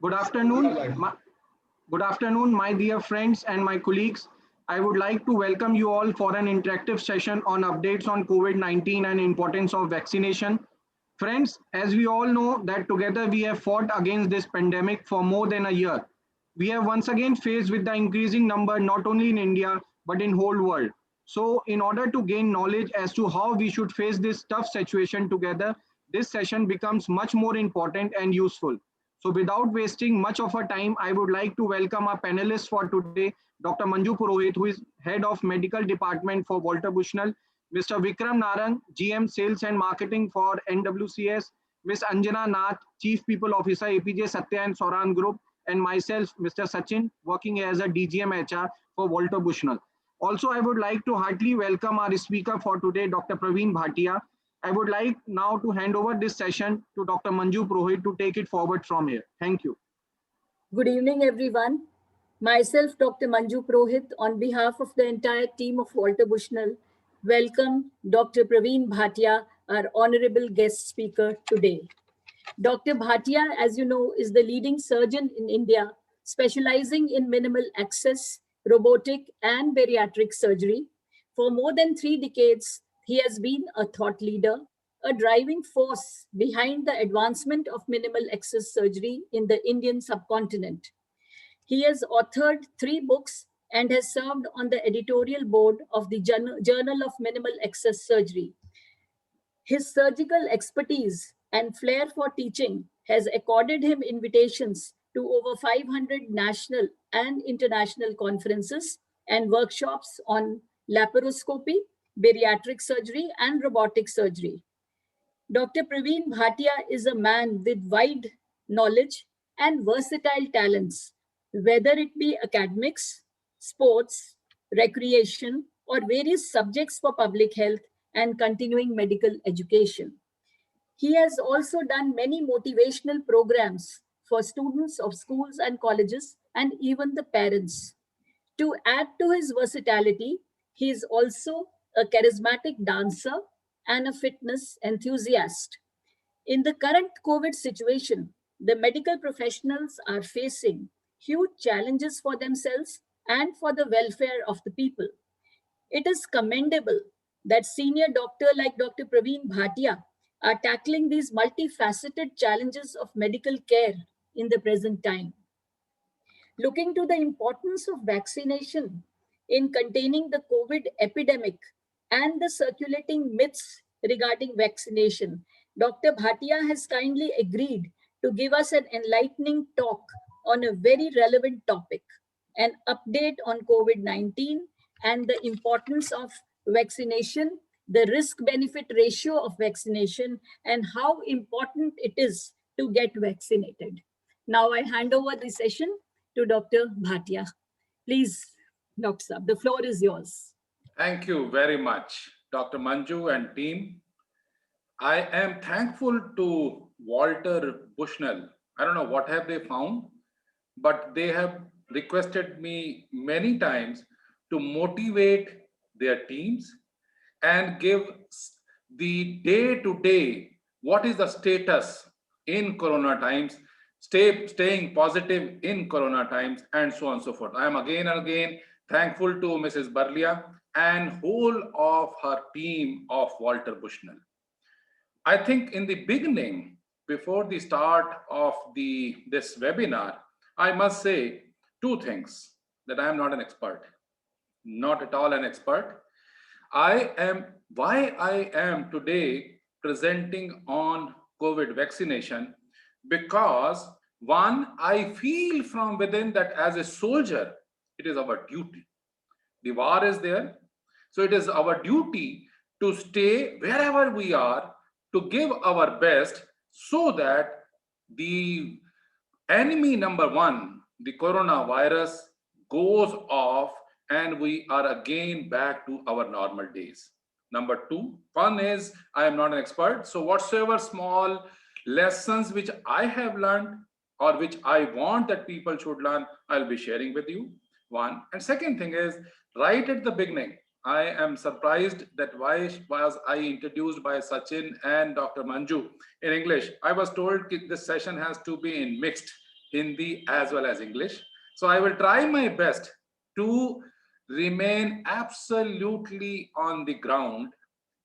Good afternoon, good afternoon, my dear friends and my colleagues. I would like to welcome you all for an interactive session on updates on COVID-19 and importance of vaccination. Friends, as we all know that together we have fought against this pandemic for more than a year. We have once again faced with the increasing number not only in India but in whole world. So in order to gain knowledge as to how we should face this tough situation together, this session becomes much more important and useful. So without wasting much of our time, I would like to welcome our panelists for today, Dr. Manju Purohit, who is Head of Medical Department for Walter Bushnell, Mr. Vikram Narang, GM Sales and Marketing for NWCS, Ms. Anjana Nath, Chief People Officer, APJ Satya and Soran Group, and myself, Mr. Sachin, working as a DGM HR for Walter Bushnell. Also, I would like to heartily welcome our speaker for today, Dr. Praveen Bhatia. I would like now to hand over this session to Dr. Manju Purohit to take it forward from here. Thank you. Good evening, everyone. Myself, Dr. Manju Purohit, on behalf of the entire team of Walter Bushnell, welcome Dr. Praveen Bhatia, our honorable guest speaker today. Dr. Bhatia, as you know, is the leading surgeon in India, specializing in minimal access, robotic, and bariatric surgery. For more than 3 decades, he has been a thought leader, a driving force behind the advancement of minimal access surgery in the Indian subcontinent. He has authored 3 books and has served on the editorial board of the Journal of Minimal Access Surgery. His surgical expertise and flair for teaching has accorded him invitations to over 500 national and international conferences and workshops on laparoscopy, bariatric surgery, and robotic surgery. Dr. Praveen Bhatia is a man with wide knowledge and versatile talents, whether it be academics, sports, recreation, or various subjects for public health and continuing medical education. He has also done many motivational programs for students of schools and colleges and even the parents. To add to his versatility, he is also a charismatic dancer and a fitness enthusiast. In the current COVID situation, the medical professionals are facing huge challenges for themselves and for the welfare of the people. It is commendable that senior doctor like Dr. Praveen Bhatia are tackling these multifaceted challenges of medical care in the present time. Looking to the importance of vaccination in containing the COVID epidemic and the circulating myths regarding vaccination, Dr. Bhatia has kindly agreed to give us an enlightening talk on a very relevant topic, an update on COVID 19 and the importance of vaccination, the risk benefit ratio of vaccination, and how important it is to get vaccinated. Now I hand over the session to Dr. Bhatia. Please, Dr. Saab, the floor is yours. Thank you very much, Dr. Manju and team. I am thankful to Walter Bushnell. I don't know what have they found, but they have requested me many times to motivate their teams and give the day-to-day, what is the status in Corona times, staying positive in Corona times, and so on and so forth. I am again and again thankful to Mrs. Barlia and whole of her team of Walter Bushnell. I think in the beginning, before the start of this webinar, I must say 2 things: that I am not an expert, not at all an expert. Why I am today presenting on COVID vaccination, because one, I feel from within that as a soldier, it is our duty. The war is there. So it is our duty to stay wherever we are, to give our best so that the enemy number one, the coronavirus, goes off and we are again back to our normal days. Number two, one is I am not an expert. So whatsoever small lessons which I have learned or which I want that people should learn, I'll be sharing with you. One. And second thing is, right at the beginning, I am surprised that why was I introduced by Sachin and Dr. Manju in English. I was told this session has to be in mixed. Hindi as well as English. So I will try my best to remain absolutely on the ground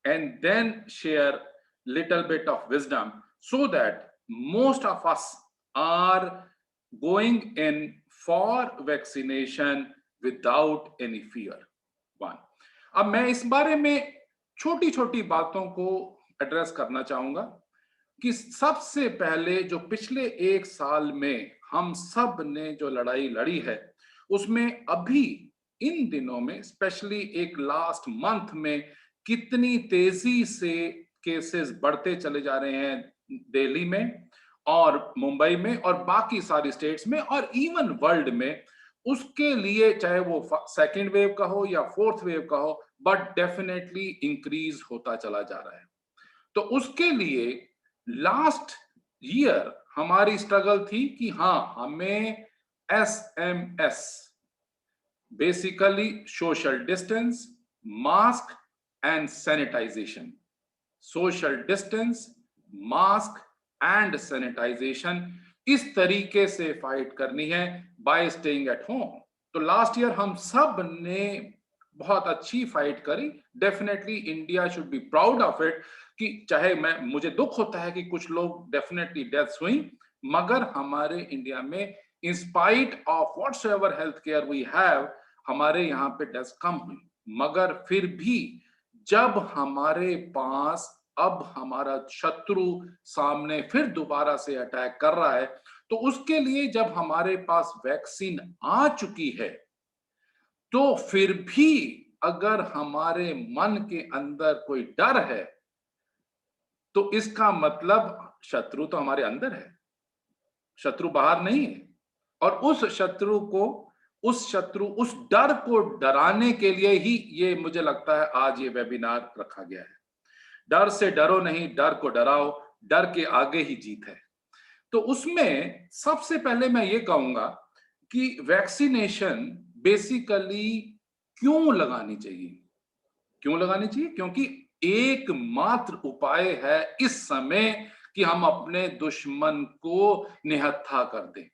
and then share little bit of wisdom so that most of us are going in for vaccination without any fear. One. अब मैं इस बारे में छोटी छोटी बातों को address करना चाहूंगा कि सबसे पहले जो पिछले एक साल में हम सब ने जो लड़ाई लड़ी है उसमें अभी इन दिनों में स्पेशली एक लास्ट मंथ में कितनी तेजी से केसेस बढ़ते चले जा रहे हैं दिल्ली में और मुंबई में और बाकी सारी स्टेट्स में और इवन वर्ल्ड में, उसके लिए चाहे वो सेकेंड वेव का हो या फोर्थ वेव का हो, बट डेफिनेटली इंक्रीज होता चला जा रहा है। तो उसके लिए लास्ट ईयर हमारी स्ट्रगल थी कि हाँ, हमें SMS basically social distance, mask and sanitisation, social distance, mask and sanitisation, इस तरीके से फाइट करनी है बाय स्टेइंग एट होम। तो लास्ट ईयर हम सब ने बहुत अच्छी फाइट करी। Definitely India should be proud of it कि चाहे मुझे दुख होता है कि कुछ लोग डेफिनेटली डेथ्स हुई, मगर हमारे इंडिया में in spite of whatsoever health care we have, हमारे यहाँ पे डेथ्स कम हुई। मगर फिर भी जब हमारे पास अब हमारा शत्रु सामने फिर दोबारा से अटैक कर रहा है, तो उसके लिए जब हमारे पास वैक्सीन आ चुकी है, तो फिर भी अगर हमारे मन के अंदर कोई डर है, तो इसका मतलब शत्रु तो हमारे अंदर है, शत्रु बाहर नहीं है। और उस शत्रु को, उस डर को डराने के लिए ही ये मुझे लगता है आज ये वेबिनार रखा गया है। डर से डरो नहीं, डर को डराओ, डर के आगे ही जीत है। तो उसमें सबसे पहले मैं ये कहूंगा कि वैक्सीनेशन बेसिकली क्यों लगानी चाहिए? क्यों लगानी चाहिए? क्योंकि एकमात्र उपाय है इस समय कि हम अपने दुश्मन को निहत्था कर दें।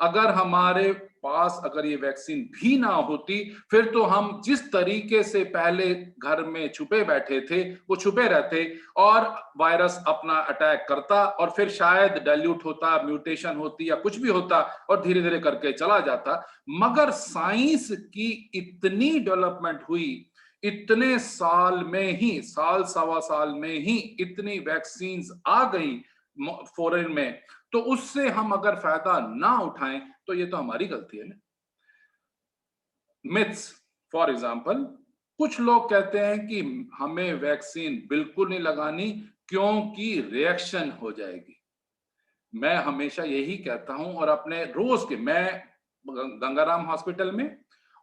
अगर हमारे पास अगर ये वैक्सीन भी ना होती, फिर तो हम जिस तरीके से पहले घर में छुपे बैठे थे वो छुपे रहते और वायरस अपना अटैक करता और फिर शायद डाइल्यूट होता, म्यूटेशन होती या कुछ भी होता और धीरे धीरे करके चला जाता। मगर साइंस की इतनी डेवलपमेंट हुई, इतने साल में ही, साल सवा साल में ही इतनी वैक्सीन्स आ गई फॉरेन में, तो उससे हम अगर फायदा ना उठाएं तो ये तो हमारी गलती है ना। मिथ्स, फॉर एग्जांपल, कुछ लोग कहते हैं कि हमें वैक्सीन बिल्कुल नहीं लगानी क्योंकि रिएक्शन हो जाएगी। मैं हमेशा यही कहता हूं और अपने रोज के, मैं गंगाराम हॉस्पिटल में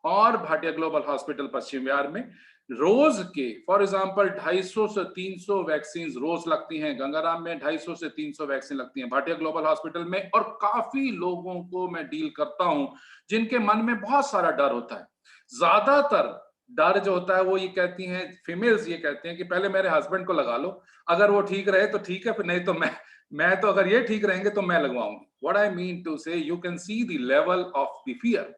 और भाटिया ग्लोबल हॉस्पिटल पश्चिम विहार में रोज के फॉर एग्जांपल 250 से 300 वैक्सीन रोज लगती हैं। गंगाराम में 250 से 300 वैक्सीन लगती हैं, भाटिया ग्लोबल हॉस्पिटल में। और काफी लोगों को मैं डील करता हूं जिनके मन में बहुत सारा डर होता है। ज्यादातर डर जो होता है वो ये कहती हैं, फीमेल्स ये कहती हैं कि पहले मेरे हस्बैंड को लगा लो, अगर वो ठीक रहे तो ठीक है, फिर नहीं तो मैं तो अगर ये ठीक रहेंगे तो मैं लगवाऊंगी। व्हाट आई मीन टू से, you can see the level of the fear.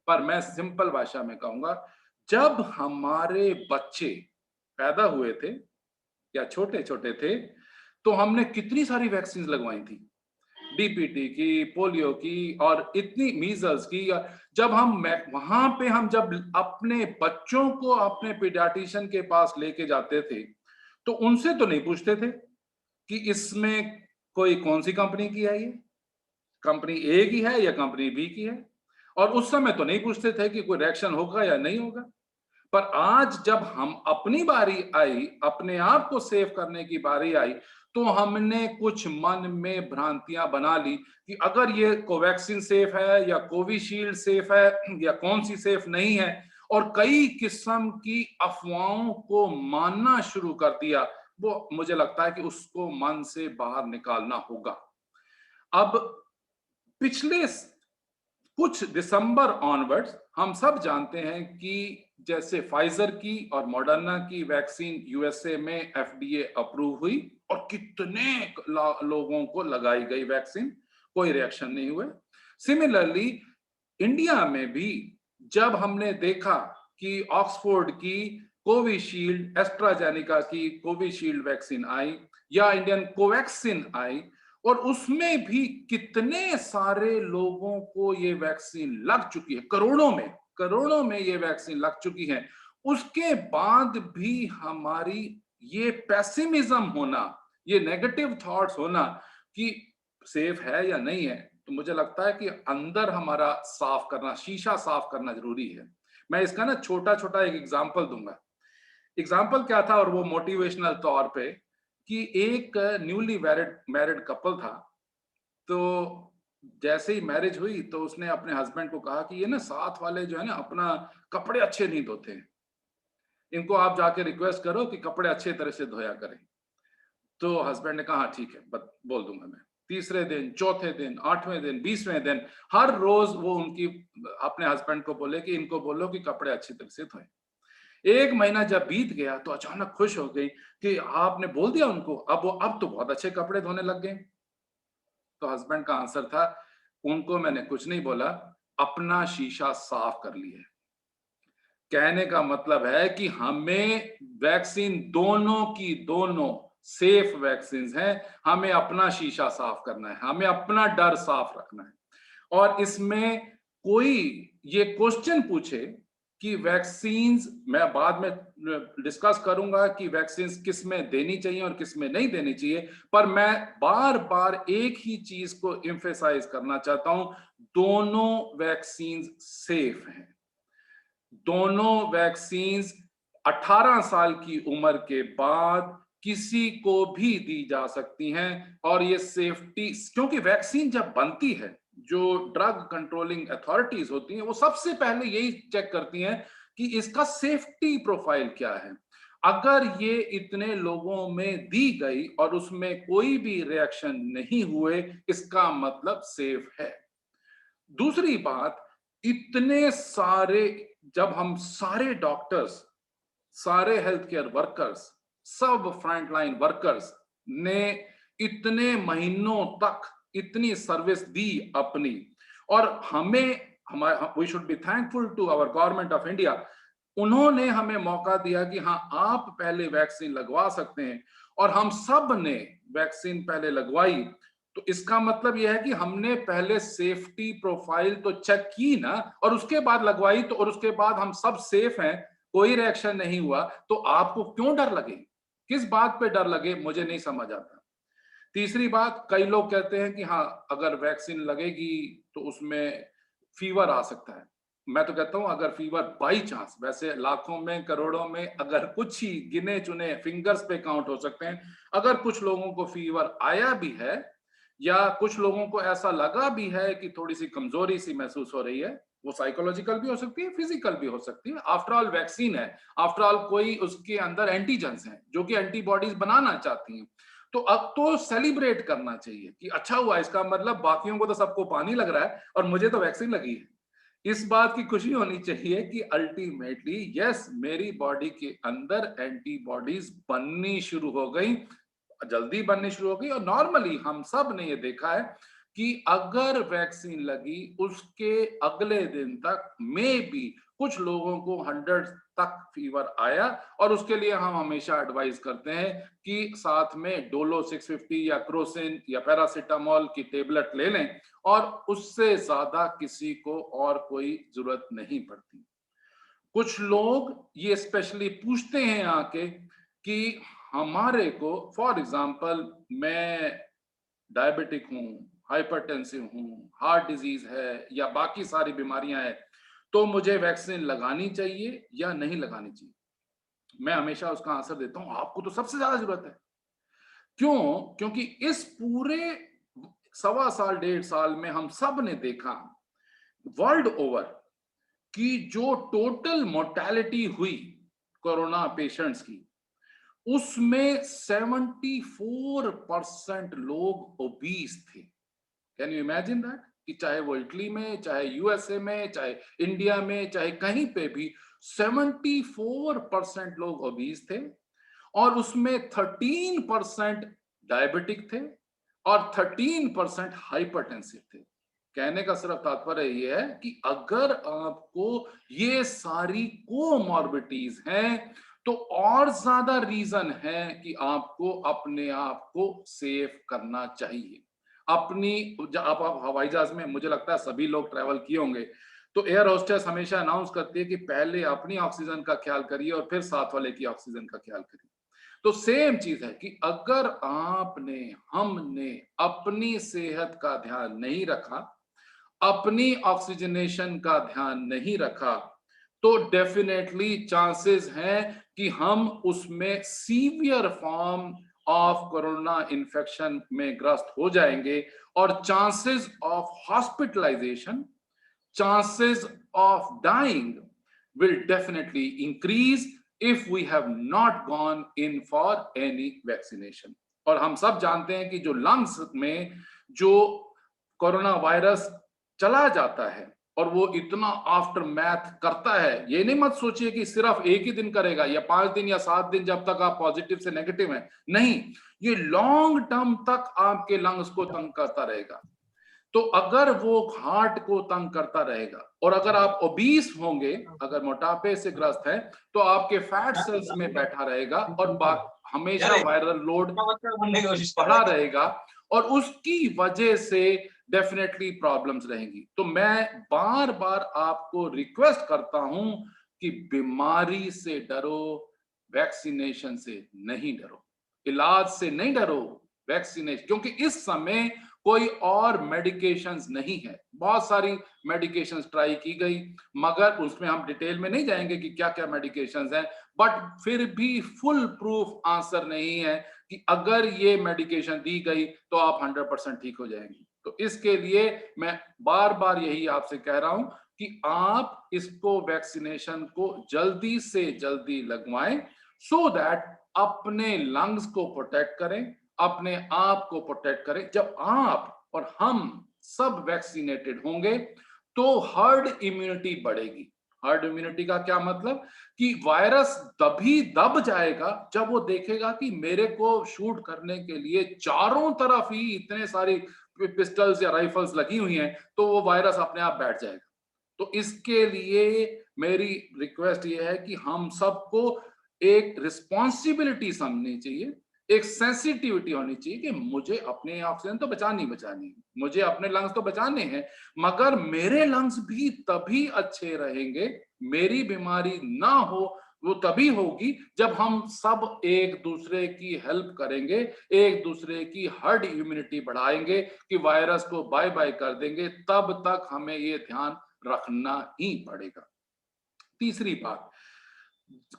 पर मैं सिंपल भाषा में कहूंगा, जब हमारे बच्चे पैदा हुए थे या छोटे छोटे थे, तो हमने कितनी सारी वैक्सीन लगवाई थी, डीपीटी की, पोलियो की और इतनी मीजल्स की। जब हम वहां पे हम जब अपने बच्चों को अपने पीडियाट्रिशियन के पास लेके जाते थे, तो उनसे तो नहीं पूछते थे कि इसमें कोई कौन सी कंपनी की है, ये कंपनी ए की है या कंपनी बी की है। और उस समय तो नहीं पूछते थे कि कोई रिएक्शन होगा या नहीं होगा। पर आज जब हम अपनी बारी आई, अपने आप को सेव करने की बारी आई, तो हमने कुछ मन में भ्रांतियां बना ली कि अगर ये कोवैक्सीन सेफ है या कोविशील्ड सेफ है या कौन सी सेफ नहीं है, और कई किस्म की अफवाहों को मानना शुरू कर दिया। वो मुझे लगता है कि उसको मन से बाहर निकालना होगा। अब पिछले कुछ दिसंबर ऑनवर्ड्स हम सब जानते हैं कि जैसे फाइजर की और मॉडर्ना की वैक्सीन यूएसए में FDA अप्रूव हुई और कितने लोगों को लगाई गई वैक्सीन, कोई रिएक्शन नहीं हुए। सिमिलरली इंडिया में भी जब हमने देखा कि ऑक्सफोर्ड की कोविशील्ड, एस्ट्राजेनेका की कोविशील्ड वैक्सीन आई या इंडियन कोवैक्सिन आई, और उसमें भी कितने सारे लोगों को ये वैक्सीन लग चुकी है, करोड़ों में ये वैक्सीन लग चुकी है, उसके बाद भी हमारी ये पेसिमिज्म होना, ये नेगेटिव थॉट्स होना कि सेफ है या नहीं है, तो मुझे लगता है कि अंदर हमारा साफ करना, शीशा साफ करना जरूरी है। मैं इसका ना छोटा छोटा एक एग्जांपल दूंगा। एग्जाम्पल क्या था, और वो मोटिवेशनल तौर पे, कि एक न्यूली मैरिड कपल था। तो जैसे ही मैरिज हुई तो उसने अपने हस्बैंड को कहा कि ये ना साथ वाले जो है ना अपना कपड़े अच्छे नहीं धोते हैं, इनको आप जाके रिक्वेस्ट करो कि कपड़े अच्छे तरह से धोया करें। तो हस्बैंड ने कहा हाँ ठीक है, बोल दूंगा मैं। तीसरे दिन, चौथे दिन, 8वें दिन, 20वें दिन, हर रोज वो उनकी अपने हस्बैंड को बोले कि इनको बोलो कि कपड़े अच्छी तरह से धोए। 1 महीना जब बीत गया तो अचानक खुश हो गई कि आपने बोल दिया उनको, अब तो बहुत अच्छे कपड़े धोने लग गए। तो हस्बैंड का आंसर था, उनको मैंने कुछ नहीं बोला, अपना शीशा साफ कर लिया। कहने का मतलब है कि हमें वैक्सीन दोनों की दोनों सेफ वैक्सीन हैं, हमें अपना शीशा साफ करना है, हमें अपना डर साफ रखना है। और इसमें कोई ये क्वेश्चन पूछे कि वैक्सीन्स, मैं बाद में डिस्कस करूंगा कि वैक्सीन्स किस में देनी चाहिए और किस में नहीं देनी चाहिए, पर मैं बार बार एक ही चीज को एम्फेसाइज करना चाहता हूं, दोनों वैक्सीन्स सेफ हैं। दोनों वैक्सीन्स 18 साल की उम्र के बाद किसी को भी दी जा सकती हैं, और ये सेफ्टी, क्योंकि वैक्सीन जब बनती है, जो ड्रग कंट्रोलिंग अथॉरिटीज होती हैं वो सबसे पहले यही चेक करती हैं कि इसका सेफ्टी प्रोफाइल क्या है। अगर ये इतने लोगों में दी गई और उसमें कोई भी रिएक्शन नहीं हुए, इसका मतलब सेफ है। दूसरी बात, इतने सारे, जब हम सारे डॉक्टर्स, सारे हेल्थ केयर वर्कर्स, सब फ्रंटलाइन वर्कर्स ने इतने महीनों तक इतनी सर्विस दी अपनी, और we should be thankful to our government of India, उन्होंने हमें मौका दिया कि हाँ आप पहले वैक्सीन लगवा सकते हैं, और हम सब ने वैक्सीन पहले लगवाई। तो इसका मतलब यह है कि हमने पहले सेफ्टी प्रोफाइल तो चेक की ना, और उसके बाद लगवाई, तो और उसके बाद हम सब सेफ हैं, कोई रिएक्शन नहीं हुआ, तो आपको क्यों डर लगे, किस बात पे डर लगे, मुझे नहीं समझ आता। तीसरी बात, कई लोग कहते हैं कि हाँ अगर वैक्सीन लगेगी तो उसमें फीवर आ सकता है। मैं तो कहता हूं अगर फीवर बाई चांस, वैसे लाखों में करोड़ों में अगर कुछ ही गिने चुने फिंगर्स पे काउंट हो सकते हैं, अगर कुछ लोगों को फीवर आया भी है या कुछ लोगों को ऐसा लगा भी है कि थोड़ी सी कमजोरी सी महसूस हो रही है, वो साइकोलॉजिकल भी हो सकती है, फिजिकल भी हो सकती है। आफ्टर ऑल वैक्सीन है, आफ्टर ऑल कोई उसके अंदर एंटीजेंस हैं जो कि एंटीबॉडीज बनाना चाहती हैं। तो अब तो सेलिब्रेट करना चाहिए कि अच्छा हुआ, इसका मतलब बाकियों को तो सबको पानी लग रहा है और मुझे तो वैक्सीन लगी है। इस बात की खुशी होनी चाहिए कि अल्टीमेटली यस, मेरी बॉडी के अंदर एंटीबॉडीज बननी शुरू हो गई, जल्दी बननी शुरू हो गई। और नॉर्मली हम सब ने ये देखा है कि अगर वैक्सीन लगी उसके अगले दिन तक में भी कुछ लोगों को 100 तक फीवर आया, और उसके लिए हम हमेशा एडवाइस करते हैं कि साथ में डोलो 650 या क्रोसिन या पैरासीटामोल की टेबलेट ले लें, और उससे ज्यादा किसी को और कोई जरूरत नहीं पड़ती। कुछ लोग ये स्पेशली पूछते हैं आके कि हमारे को, फॉर एग्जांपल मैं डायबिटिक हूं, हाइपरटेंसिव हूं, हार्ट डिजीज है या बाकी सारी बीमारियां हैं, तो मुझे वैक्सीन लगानी चाहिए या नहीं लगानी चाहिए? मैं हमेशा उसका आंसर देता हूं, आपको तो सबसे ज्यादा जरूरत है। क्यों? क्योंकि इस पूरे 1.25 साल 1.5 साल में हम सब ने देखा वर्ल्ड ओवर कि जो टोटल मोर्टेलिटी हुई कोरोना पेशेंट्स की, उसमें 74% लोग ओबीस थे। Can you imagine that? कि चाहे वो इटली में, चाहे यूएसए में, चाहे इंडिया में, चाहे कहीं पे भी 74% लोग ओबीस थे, और उसमें 13% डायबिटिक थे और 13% हाइपरटेंसिव थे। कहने का सिर्फ तात्पर्य ये है कि अगर आपको ये सारी कोमॉर्बिडिटीज हैं तो और ज्यादा रीजन है कि आपको अपने आप को सेफ करना चाहिए। आप हवाई जहाज में, मुझे लगता है सभी लोग ट्रैवल किए होंगे, तो एयर होस्टेस हमेशा अनाउंस करती है कि पहले अपनी ऑक्सीजन का ख्याल करिए और फिर साथ वाले की ऑक्सीजन का ख्याल करिए। तो सेम चीज है कि अगर आपने, हमने अपनी सेहत का ध्यान नहीं रखा, अपनी ऑक्सीजनेशन का ध्यान नहीं रखा, तो डेफिनेटली चांसेस हैं कि हम उसमें severe form of corona infection में ग्रस्त हो जाएंगे और chances of hospitalisation, chances of dying will definitely increase if we have not gone in for any vaccination। और हम सब जानते हैं कि जो लंग्स में जो कोरोना वायरस चला जाता है और वो इतना आफ्टर मैथ करता है, ये नहीं मत सोचिए कि सिर्फ एक ही दिन करेगा या 5 दिन या 7 दिन जब तक आप पॉजिटिव से नेगेटिव हैं, नहीं, ये लॉन्ग टर्म तक आपके लंग्स को तंग करता रहेगा। तो अगर वो हार्ट को तंग करता रहेगा और अगर आप ओबीस होंगे, अगर मोटापे से ग्रस्त है, तो आपके फैट सेल्स में बैठा रहेगा और हमेशा वायरल लोड बढ़ा रहेगा और उसकी वजह से डेफिनेटली प्रॉब्लम्स रहेंगी। तो मैं बार बार आपको रिक्वेस्ट करता हूं कि बीमारी से डरो, वैक्सीनेशन से नहीं डरो, इलाज से नहीं डरो, वैक्सीनेशन, क्योंकि इस समय कोई और मेडिकेशंस नहीं है। बहुत सारी मेडिकेशंस ट्राई की गई, मगर उसमें हम डिटेल में नहीं जाएंगे कि क्या क्या मेडिकेशंस हैं, बट फिर भी फुल प्रूफ आंसर नहीं है कि अगर ये मेडिकेशन दी गई तो आप 100% ठीक हो जाएंगे। तो इसके लिए मैं बार बार यही आपसे कह रहा हूं कि आप इसको, वैक्सीनेशन को जल्दी से जल्दी लगवाएं, सो दैट अपने लंग्स को प्रोटेक्ट करें, अपने आप को प्रोटेक्ट करें। जब आप और हम सब वैक्सीनेटेड होंगे तो हर्ड इम्यूनिटी बढ़ेगी। हर्ड इम्यूनिटी का क्या मतलब कि वायरस तभी दब जाएगा जब वो देखेगा कि मेरे को शूट करने के लिए चारों तरफ ही इतने सारी पिस्टल्स या राइफल्स लगी हुई हैं, तो वो वायरस अपने आप बैठ जाएगा। तो इसके लिए मेरी रिक्वेस्ट ये है कि हम सबको एक रिस्पॉन्सिबिलिटी समझनी चाहिए, एक सेंसिटिविटी होनी चाहिए कि मुझे अपने ऑक्सीजन तो बचानी बचानी, मुझे अपने लंग्स तो बचाने हैं, मगर मेरे लंग्स भी तभी अच्छे रहेंगे, मेरी बीमारी ना हो वो तभी होगी जब हम सब एक दूसरे की हेल्प करेंगे, एक दूसरे की हर्ड इम्यूनिटी बढ़ाएंगे कि वायरस को बाय बाय कर देंगे। तब तक हमें ये ध्यान रखना ही पड़ेगा। तीसरी बात,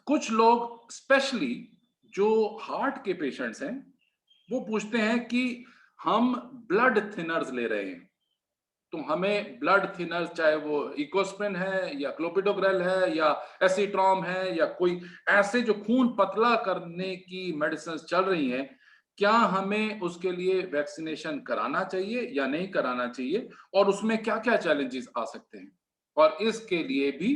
कुछ लोग स्पेशली जो हार्ट के पेशेंट्स हैं वो पूछते हैं कि हम ब्लड थिनर्स ले रहे हैं, तो हमें ब्लड थिनर्स, चाहे वो इकोस्प्रिन है या क्लोपिडोग्रेल है या एसीट्रॉम है या कोई ऐसे जो खून पतला करने की मेडिसिन चल रही हैं, क्या हमें उसके लिए वैक्सीनेशन कराना चाहिए या नहीं कराना चाहिए और उसमें क्या क्या चैलेंजेस आ सकते हैं। और इसके लिए भी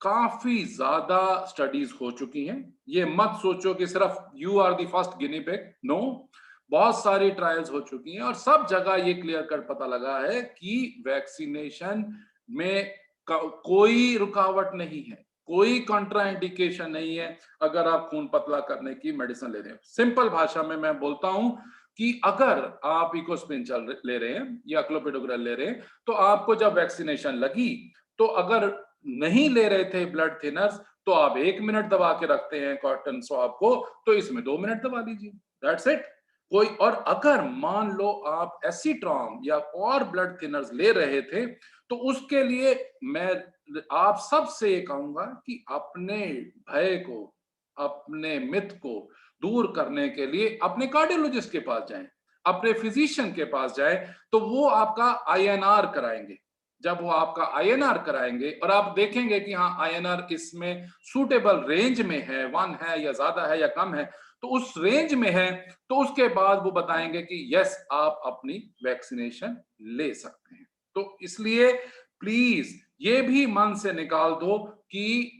काफी ज्यादा स्टडीज हो चुकी हैं। ये मत सोचो कि सिर्फ you are the first guinea pig, no, बहुत सारी ट्रायल्स हो चुकी हैं और सब जगह ये क्लियर कट पता लगा है कि वैक्सीनेशन में कोई रुकावट नहीं है, कोई कॉन्ट्राइंडिकेशन नहीं है अगर आप खून पतला करने की मेडिसिन ले रहे हैं। सिंपल भाषा में मैं बोलता हूं कि अगर आप इकोस्प्रिन ले रहे हैं या क्लोपिडोग्रेल ले रहे हैं, तो आपको जब वैक्सीनेशन लगी, तो अगर नहीं ले रहे थे ब्लड थिनर्स, तो आप 1 मिनट दबा के रखते हैं कॉटन स्वाब को, तो इसमें 2 मिनट दबा लीजिए, दैट्स इट। कोई, और अगर मान लो आप एसीट्रॉम या और ब्लड थिनर्स ले रहे थे, तो उसके लिए मैं आप सबसे ये कहूंगा कि अपने भय को, अपने मिथ को दूर करने के लिए अपने कार्डियोलॉजिस्ट के पास जाएं, अपने फिजिशियन के पास जाएं, तो वो आपका आईएनआर कराएंगे। जब वो आपका आईएनआर कराएंगे और आप देखेंगे कि हाँ आईएनआर इसमें सूटेबल रेंज में है, 1 है या ज्यादा है या कम है, तो उस रेंज में है, तो उसके बाद वो बताएंगे कि यस आप अपनी वैक्सीनेशन ले सकते हैं। तो इसलिए प्लीज ये भी मन से निकाल दो कि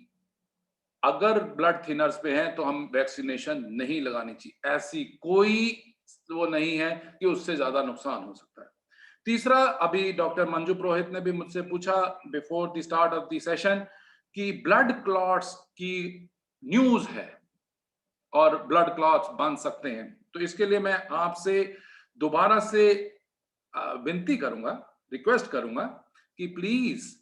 अगर ब्लड थिनर्स पे हैं तो हम वैक्सीनेशन नहीं लगानी चाहिए, ऐसी कोई वो नहीं है कि उससे ज्यादा नुकसान हो सकता है। तीसरा, अभी डॉक्टर मंजू पुरोहित ने भी मुझसे पूछा before the start of the session कि ब्लड क्लॉट्स की न्यूज है और ब्लड क्लॉट्स बन सकते हैं। तो इसके लिए मैं आपसे दोबारा से विनती करूंगा, रिक्वेस्ट करूंगा कि प्लीज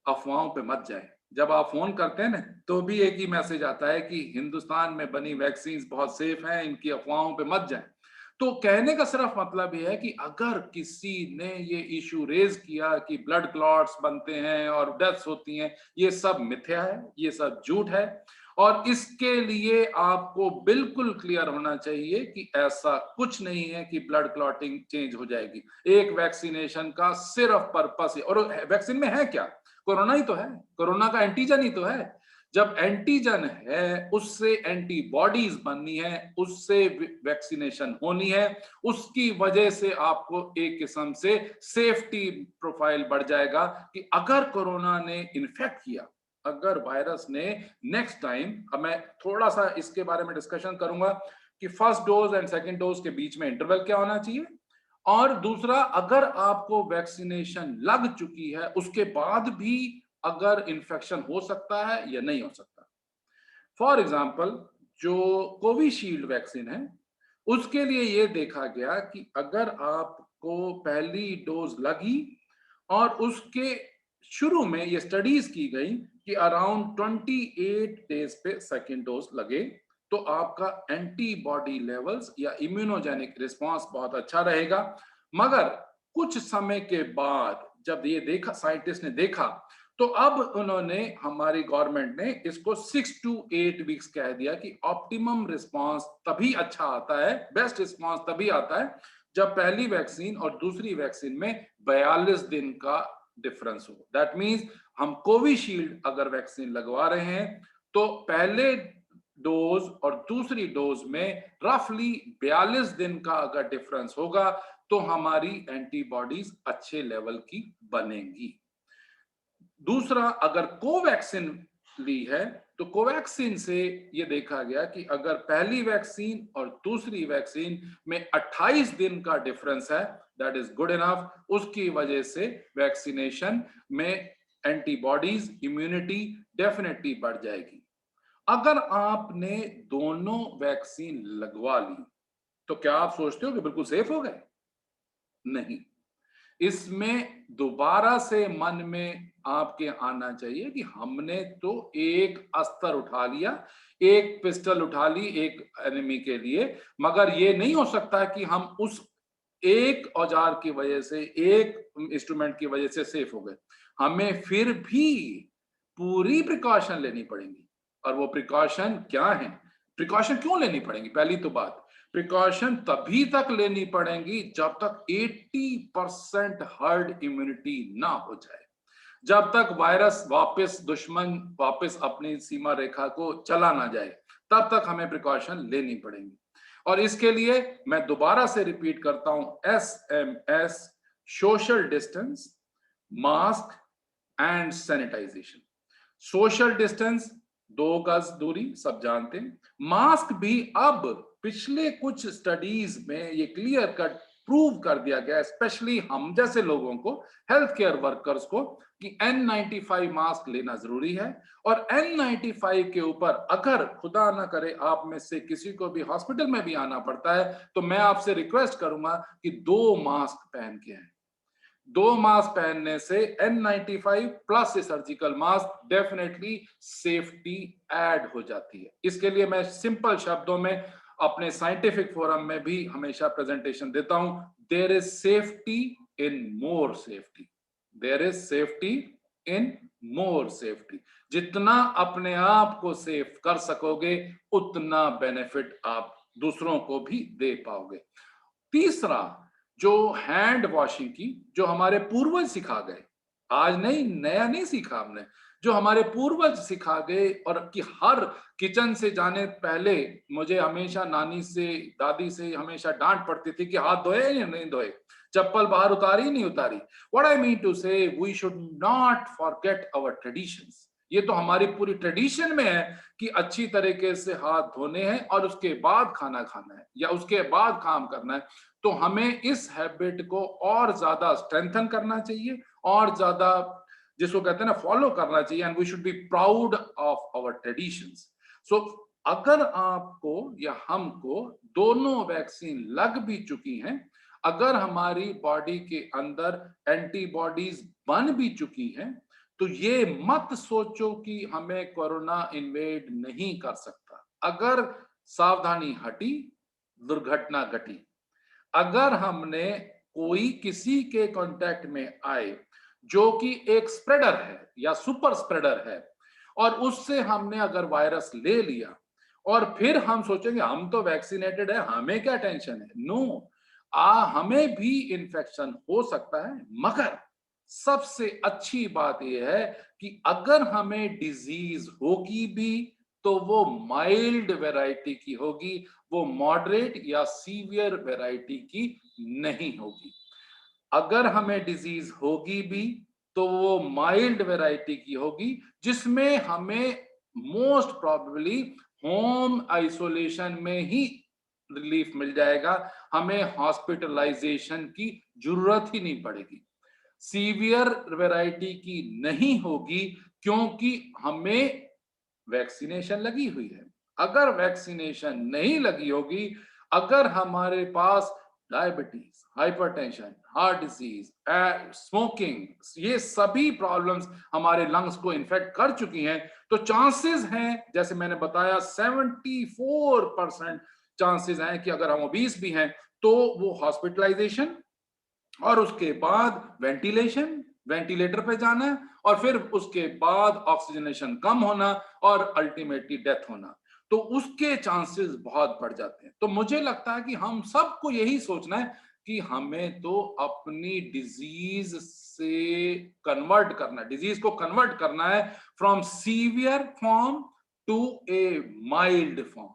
अफवाहों पे मत जाए। जब आप फोन करते हैं ना तो भी एक ही मैसेज आता है कि हिंदुस्तान में बनी वैक्सीन बहुत सेफ हैं, इनकी अफवाहों पे मत जाए। तो कहने का सिर्फ मतलब यह है कि अगर किसी ने ये इशू रेज किया कि ब्लड क्लॉट्स बनते हैं और डेथ्स होती हैं, ये सब मिथ्या है, ये सब झूठ है। और इसके लिए आपको बिल्कुल क्लियर होना चाहिए कि ऐसा कुछ नहीं है कि ब्लड क्लॉटिंग चेंज हो जाएगी। एक वैक्सीनेशन का सिर्फ पर्पस है, और वैक्सीन में है क्या? कोरोना ही तो है, कोरोना का एंटीजन ही तो है। जब एंटीजन है उससे एंटीबॉडीज बननी है, उससे वैक्सीनेशन होनी है, उसकी वजह से आपको एक किस्म से सेफ्टी प्रोफाइल बढ़ जाएगा कि अगर कोरोना ने इन्फेक्ट किया, अगर वायरस ने नेक्स्ट टाइम, मैं थोड़ा सा इसके बारे में डिस्कशन करूंगा कि first dose and second dose के बीच में इंटरवल क्या होना चाहिए, और दूसरा, अगर आपको वैक्सीनेशन लग चुकी है उसके बाद भी अगर इन्फेक्शन हो सकता है या नहीं हो सकता। फॉर एग्जाम्पल, जो कोविशील्ड वैक्सीन है उसके लिए ये देखा गया कि अगर आपको पहली डोज लगी और उसके शुरू में ये स्टडीज की गई कि अराउंड 28 डेज पे सेकेंड डोज लगे तो आपका एंटीबॉडी लेवल्स या इम्यूनोजेनिक रिस्पांस बहुत अच्छा रहेगा। मगर कुछ समय के बाद जब ये देखा, साइंटिस्ट ने देखा, तो अब उन्होंने, हमारी गवर्नमेंट ने इसको 6 to 8 वीक्स कह दिया कि ऑप्टिमम रिस्पांस तभी अच्छा आता है, बेस्ट रिस्पांस तभी आता है जब पहली वैक्सीन और दूसरी वैक्सीन में 42 दिन का डिफरेंस हो। दैट मींस हम कोविशील्ड अगर वैक्सीन लगवा रहे हैं तो पहले डोज और दूसरी डोज में रफली 42 दिन का अगर डिफरेंस होगा तो हमारी एंटीबॉडीज अच्छे लेवल की बनेंगी। दूसरा, अगर कोवैक्सीन ली है तो कोवैक्सीन से ये देखा गया कि अगर पहली वैक्सीन और दूसरी वैक्सीन में 28 दिन का डिफरेंस है, दैट इज गुड इनफ। उसकी वजह से वैक्सीनेशन में एंटीबॉडीज, इम्यूनिटी डेफिनेटली बढ़ जाएगी। अगर आपने दोनों वैक्सीन लगवा ली तो क्या आप सोचते हो कि बिल्कुल सेफ हो गए? नहीं। इसमें दोबारा से मन में आपके आना चाहिए कि हमने तो एक अस्त्र उठा लिया, एक पिस्टल उठा ली एक एनिमी के लिए, मगर ये नहीं हो सकता कि हम उस एक औजार की वजह से, एक इंस्ट्रूमेंट की वजह से सेफ हो गए। हमें फिर भी पूरी प्रिकॉशन लेनी पड़ेगी। और वो प्रिकॉशन क्या है? प्रिकॉशन क्यों लेनी पड़ेंगी? पहली तो बात, प्रिकॉशन तभी तक लेनी पड़ेंगी जब तक 80% हर्ड इम्यूनिटी ना हो जाए, जब तक वायरस वापस, दुश्मन वापस अपनी सीमा रेखा को चला ना जाए, तब तक हमें प्रिकॉशन लेनी पड़ेंगी। और इसके लिए मैं दोबारा से रिपीट करता हूं, SMS, social distance, mask and sanitisation. Social distance 2 गज दूरी सब जानते हैं। मास्क भी अब पिछले कुछ स्टडीज में ये क्लियर कट प्रूव कर दिया गया, स्पेशली हम जैसे लोगों को, हेल्थ केयर वर्कर्स को, कि N95 मास्क लेना जरूरी है। और N95 के ऊपर अगर खुदा ना करे आप में से किसी को भी हॉस्पिटल में भी आना पड़ता है तो मैं आपसे रिक्वेस्ट करूंगा कि 2 मास्क पहन के आए। 2 मास्क पहनने से N95 plus surgical mask definitely safety add हो जाती है। इसके लिए मैं सिंपल शब्दों में अपने साइंटिफिक फोरम में भी हमेशा प्रेजेंटेशन देता हूं, there is safety in more safety, there is safety in more safety. जितना अपने आप को सेफ कर सकोगे उतना बेनिफिट आप दूसरों को भी दे पाओगे। तीसरा, जो हैंड वॉशिंग की, जो हमारे पूर्वज सिखा गए, आज नहीं, नया नहीं सीखा हमने, जो हमारे पूर्वज सिखा गए, और कि हर किचन से जाने पहले मुझे हमेशा नानी से, दादी से हमेशा डांट पड़ती थी कि हाथ धोए या नहीं धोए, चप्पल बाहर उतारी नहीं उतारी। What I mean to say, we should not forget our traditions. ये तो हमारी पूरी ट्रेडिशन में है कि अच्छी तरीके से हाथ धोने हैं और उसके बाद खाना खाना है या उसके बाद काम करना है। तो हमें इस हैबिट को और ज्यादा स्ट्रेंथन करना चाहिए, और ज्यादा जिसको कहते हैं ना फॉलो करना चाहिए, and we should be proud of our traditions. So अगर आपको या हमको दोनों वैक्सीन लग भी चुकी हैं, अगर हमारी बॉडी के अंदर एंटीबॉडीज बन भी चुकी हैं, तो ये मत सोचो कि हमें कोरोना इन्वेड नहीं कर सकता। अगर सावधानी हटी, दुर्घटना घटी। अगर हमने कोई किसी के कांटेक्ट में आए जो कि एक स्प्रेडर है या सुपर स्प्रेडर है, और उससे हमने अगर वायरस ले लिया, और फिर हम सोचेंगे हम तो वैक्सीनेटेड है, हमें क्या टेंशन है। नो, हमें भी इन्फेक्शन हो सकता है, मगर सबसे अच्छी बात यह है कि अगर हमें डिजीज होगी भी तो वो माइल्ड वैरायटी की होगी, वो मॉडरेट या सीवियर वैरायटी की नहीं होगी। अगर हमें डिजीज होगी भी तो वो माइल्ड वैरायटी की होगी, जिसमें हमें मोस्ट प्रोबेबली होम आइसोलेशन में ही रिलीफ मिल जाएगा, हमें हॉस्पिटलाइजेशन की जरूरत ही नहीं पड़ेगी। सीवियर वैरायटी की नहीं होगी क्योंकि हमें वैक्सीनेशन लगी हुई है। अगर वैक्सीनेशन नहीं लगी होगी, अगर हमारे पास diabetes, hypertension, heart disease, smoking, ये सभी प्रॉब्लम्स हमारे लंग्स को इन्फेक्ट कर चुकी हैं, तो चांसेस हैं, जैसे मैंने बताया 74% चांसेस हैं कि अगर हम ओबीस भी हैं तो वो हॉस्पिटलाइजेशन, और उसके बाद वेंटिलेशन, वेंटिलेटर पे जाना, और फिर उसके बाद ऑक्सीजनेशन कम होना और अल्टीमेटली डेथ होना, तो उसके चांसेस बहुत बढ़ जाते हैं। तो मुझे लगता है कि हम सबको यही सोचना है कि हमें तो अपनी डिजीज से कन्वर्ट करना, डिजीज को कन्वर्ट करना है from severe form to a mild form,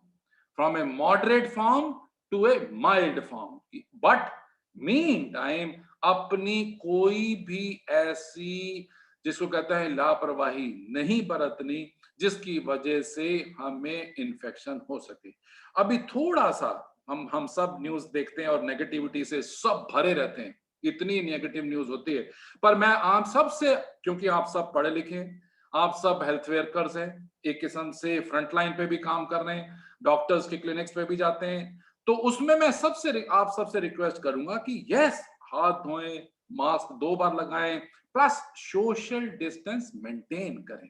from a moderate form to a mild form. But mean time अपनी कोई भी ऐसी जिसको कहते हैं लापरवाही नहीं बरतनी जिसकी वजह से हमें इन्फेक्शन हो सके। अभी थोड़ा सा हम सब न्यूज देखते हैं और नेगेटिविटी से सब भरे रहते हैं, इतनी नेगेटिव न्यूज होती है, पर मैं आप सब से, क्योंकि आप सब पढ़े लिखे हैं, आप सब हेल्थ वर्कर्स हैं, एक किस्म से फ्रंट लाइन पे भी काम कर रहे हैं, डॉक्टर्स के क्लिनिक्स पे भी जाते हैं, तो उसमें मैं आप सबसे रिक्वेस्ट करूंगा कि यस, हाथ धोएं, मास्क 2 बार लगाएं, प्लस सोशल डिस्टेंस मेंटेन करें।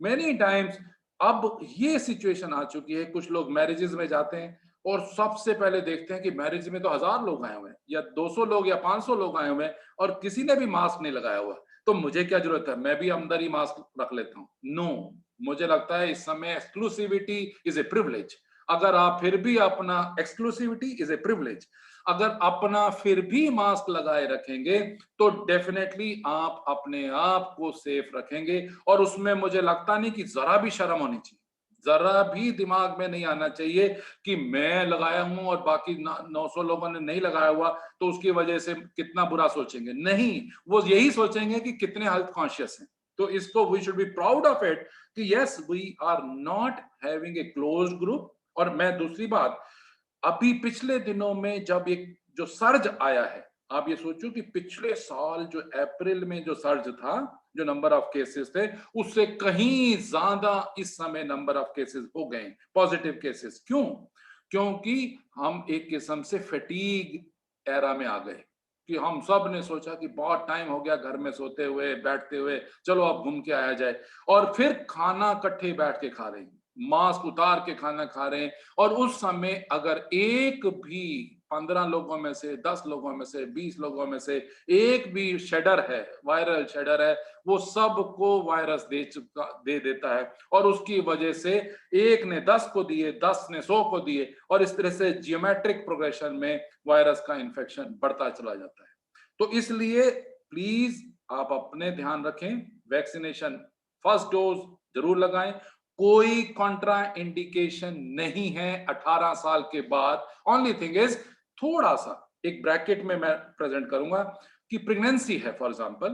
मेनी टाइम्स अब ये सिचुएशन आ चुकी है, कुछ लोग मैरिजेस में जाते हैं और सबसे पहले देखते हैं कि मैरिज में तो 1000 लोग आए हुए हैं, या 200 लोग या 500 लोग आए हुए हैं, और किसी ने भी मास्क नहीं लगाया हुआ, तो मुझे क्या जरूरत है, मैं भी अंदर ही मास्क रख लेता हूँ। नो, मुझे लगता है इस समय एक्सक्लूसिविटी इज ए प्रिविलेज। अगर आप फिर भी अपना एक्सक्लूसिविटी इज ए प्रिविलेज, अगर अपना फिर भी मास्क लगाए रखेंगे तो डेफिनेटली आप अपने आप को सेफ रखेंगे, और उसमें मुझे लगता नहीं कि जरा भी शर्म होनी चाहिए, जरा भी दिमाग में नहीं आना चाहिए कि मैं लगाया हूं और बाकी 900 लोगों ने नहीं लगाया हुआ तो उसकी वजह से कितना बुरा सोचेंगे। नहीं, वो यही सोचेंगे कि कितने हेल्थ कॉन्शियस हैं। तो इसको we should be proud of it कि yes, we are not having a closed group. और मैं दूसरी बात, अभी पिछले दिनों में जब एक जो सर्ज आया है, आप ये सोचो कि पिछले साल जो अप्रैल में जो सर्ज था, जो नंबर ऑफ केसेस थे, उससे कहीं ज्यादा इस समय नंबर ऑफ केसेस हो गए, पॉजिटिव केसेस। क्यों? क्योंकि हम एक किस्म से फटीग एरा में आ गए कि हम सब ने सोचा कि बहुत टाइम हो गया घर में सोते हुए बैठते हुए, चलो अब घूम के आया जाए, और फिर खाना इकट्ठे बैठ के खा रहे हैं, मास्क उतार के खाना खा रहे हैं, और उस समय अगर एक भी 15 लोगों में से, 10 लोगों में से, 20 लोगों में से एक भी शेडर है, वायरल शेडर है, वो सबको वायरस दे देता है, और उसकी वजह से एक ने 10 को दिए, 10 ने 100 को दिए, और इस तरह से जियोमेट्रिक प्रोग्रेशन में वायरस का इन्फेक्शन बढ़ता चला जाता है। तो इसलिए प्लीज आप अपने ध्यान रखें, वैक्सीनेशन फर्स्ट डोज जरूर लगाएं, कोई कॉन्ट्रा इंडिकेशन नहीं है 18 साल के बाद। ओनली थिंग इज, थोड़ा सा एक ब्रैकेट में मैं प्रेजेंट करूंगा कि प्रेगनेंसी है फॉर एग्जांपल,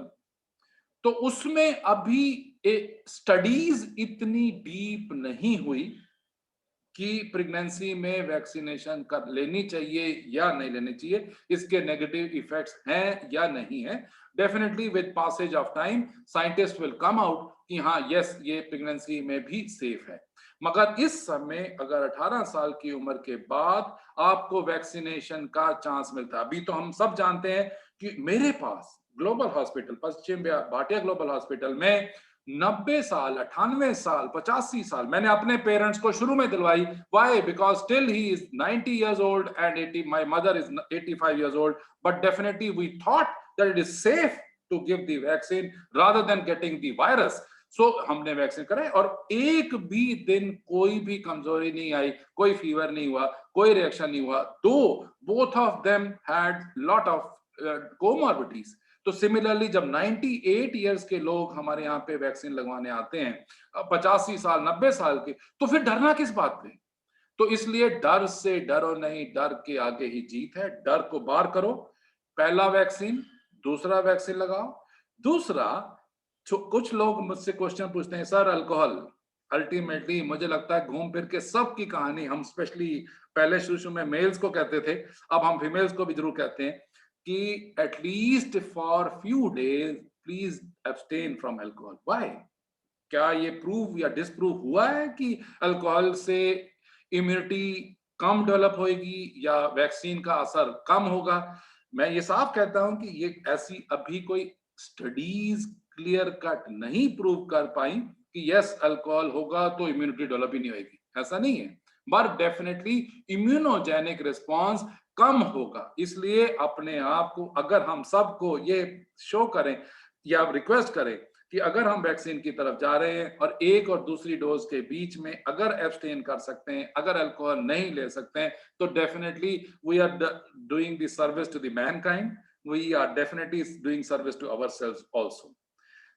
तो उसमें अभी स्टडीज इतनी डीप नहीं हुई कि प्रेगनेंसी में वैक्सीनेशन कर लेनी चाहिए या नहीं लेनी चाहिए, इसके नेगेटिव इफेक्ट्स हैं या नहीं है। Definitely with passage of time scientist will come out कि हाँ यस ये प्रेगनेंसी में भी सेफ है। मगर इस समय अगर 18 साल की उम्र के बाद आपको वैक्सीनेशन का चांस मिलता है, अभी तो हम सब जानते हैं कि मेरे पास ग्लोबल हॉस्पिटल, पश्चिम भाटिया ग्लोबल हॉस्पिटल में 90 साल, 98 साल, 85 साल मैंने अपने पेरेंट्स को शुरू में दिलवाई। Why? Because still he is 90 years old and 80, my mother is 85 years old. But definitely we thought that it is safe to give the vaccine rather than getting the virus. So हमने vaccine कराई और एक भी दिन कोई भी कमजोरी नहीं आई, कोई फीवर नहीं हुआ, कोई रिएक्शन नहीं हुआ। तो both of them had lot of comorbidities. तो सिमिलरली जब 98 इयर्स के लोग हमारे यहाँ पे वैक्सीन लगवाने आते हैं, 85 साल 90 साल के, तो फिर डरना किस बात पे? तो इसलिए डर से डरो नहीं, डर के आगे ही जीत है। डर को बार करो, पहला वैक्सीन, दूसरा वैक्सीन लगाओ। दूसरा, कुछ लोग मुझसे क्वेश्चन पूछते हैं, सर अल्कोहल, अल्टीमेटली मुझे लगता है घूम फिर के सबकी कहानी, हम स्पेशली पहले शुरू में मेल्स को कहते थे, अब हम फीमेल्स को भी जरूर कहते हैं कि at least for few days please abstain from alcohol. Why? क्या ये प्रूव या डिसप्रूव हुआ है कि अल्कोहल से इम्यूनिटी कम डेवलप होगी या वैक्सीन का असर कम होगा? मैं ये साफ कहता हूं कि ये ऐसी अभी कोई स्टडीज क्लियर कट नहीं प्रूव कर पाई कि यस अल्कोहल होगा तो इम्यूनिटी डेवलप ही नहीं होगी, ऐसा नहीं है। बट डेफिनेटली इम्यूनोजेनिक रिस्पॉन्स कम होगा। इसलिए अपने आप को, अगर हम सबको ये शो करें या रिक्वेस्ट करें कि अगर हम वैक्सीन की तरफ जा रहे हैं और एक और दूसरी डोज के बीच में अगर एब्सटेन कर सकते हैं, अगर अल्कोहल नहीं ले सकते हैं, तो definitely we are doing the service to the mankind, we are definitely doing service to ourselves also.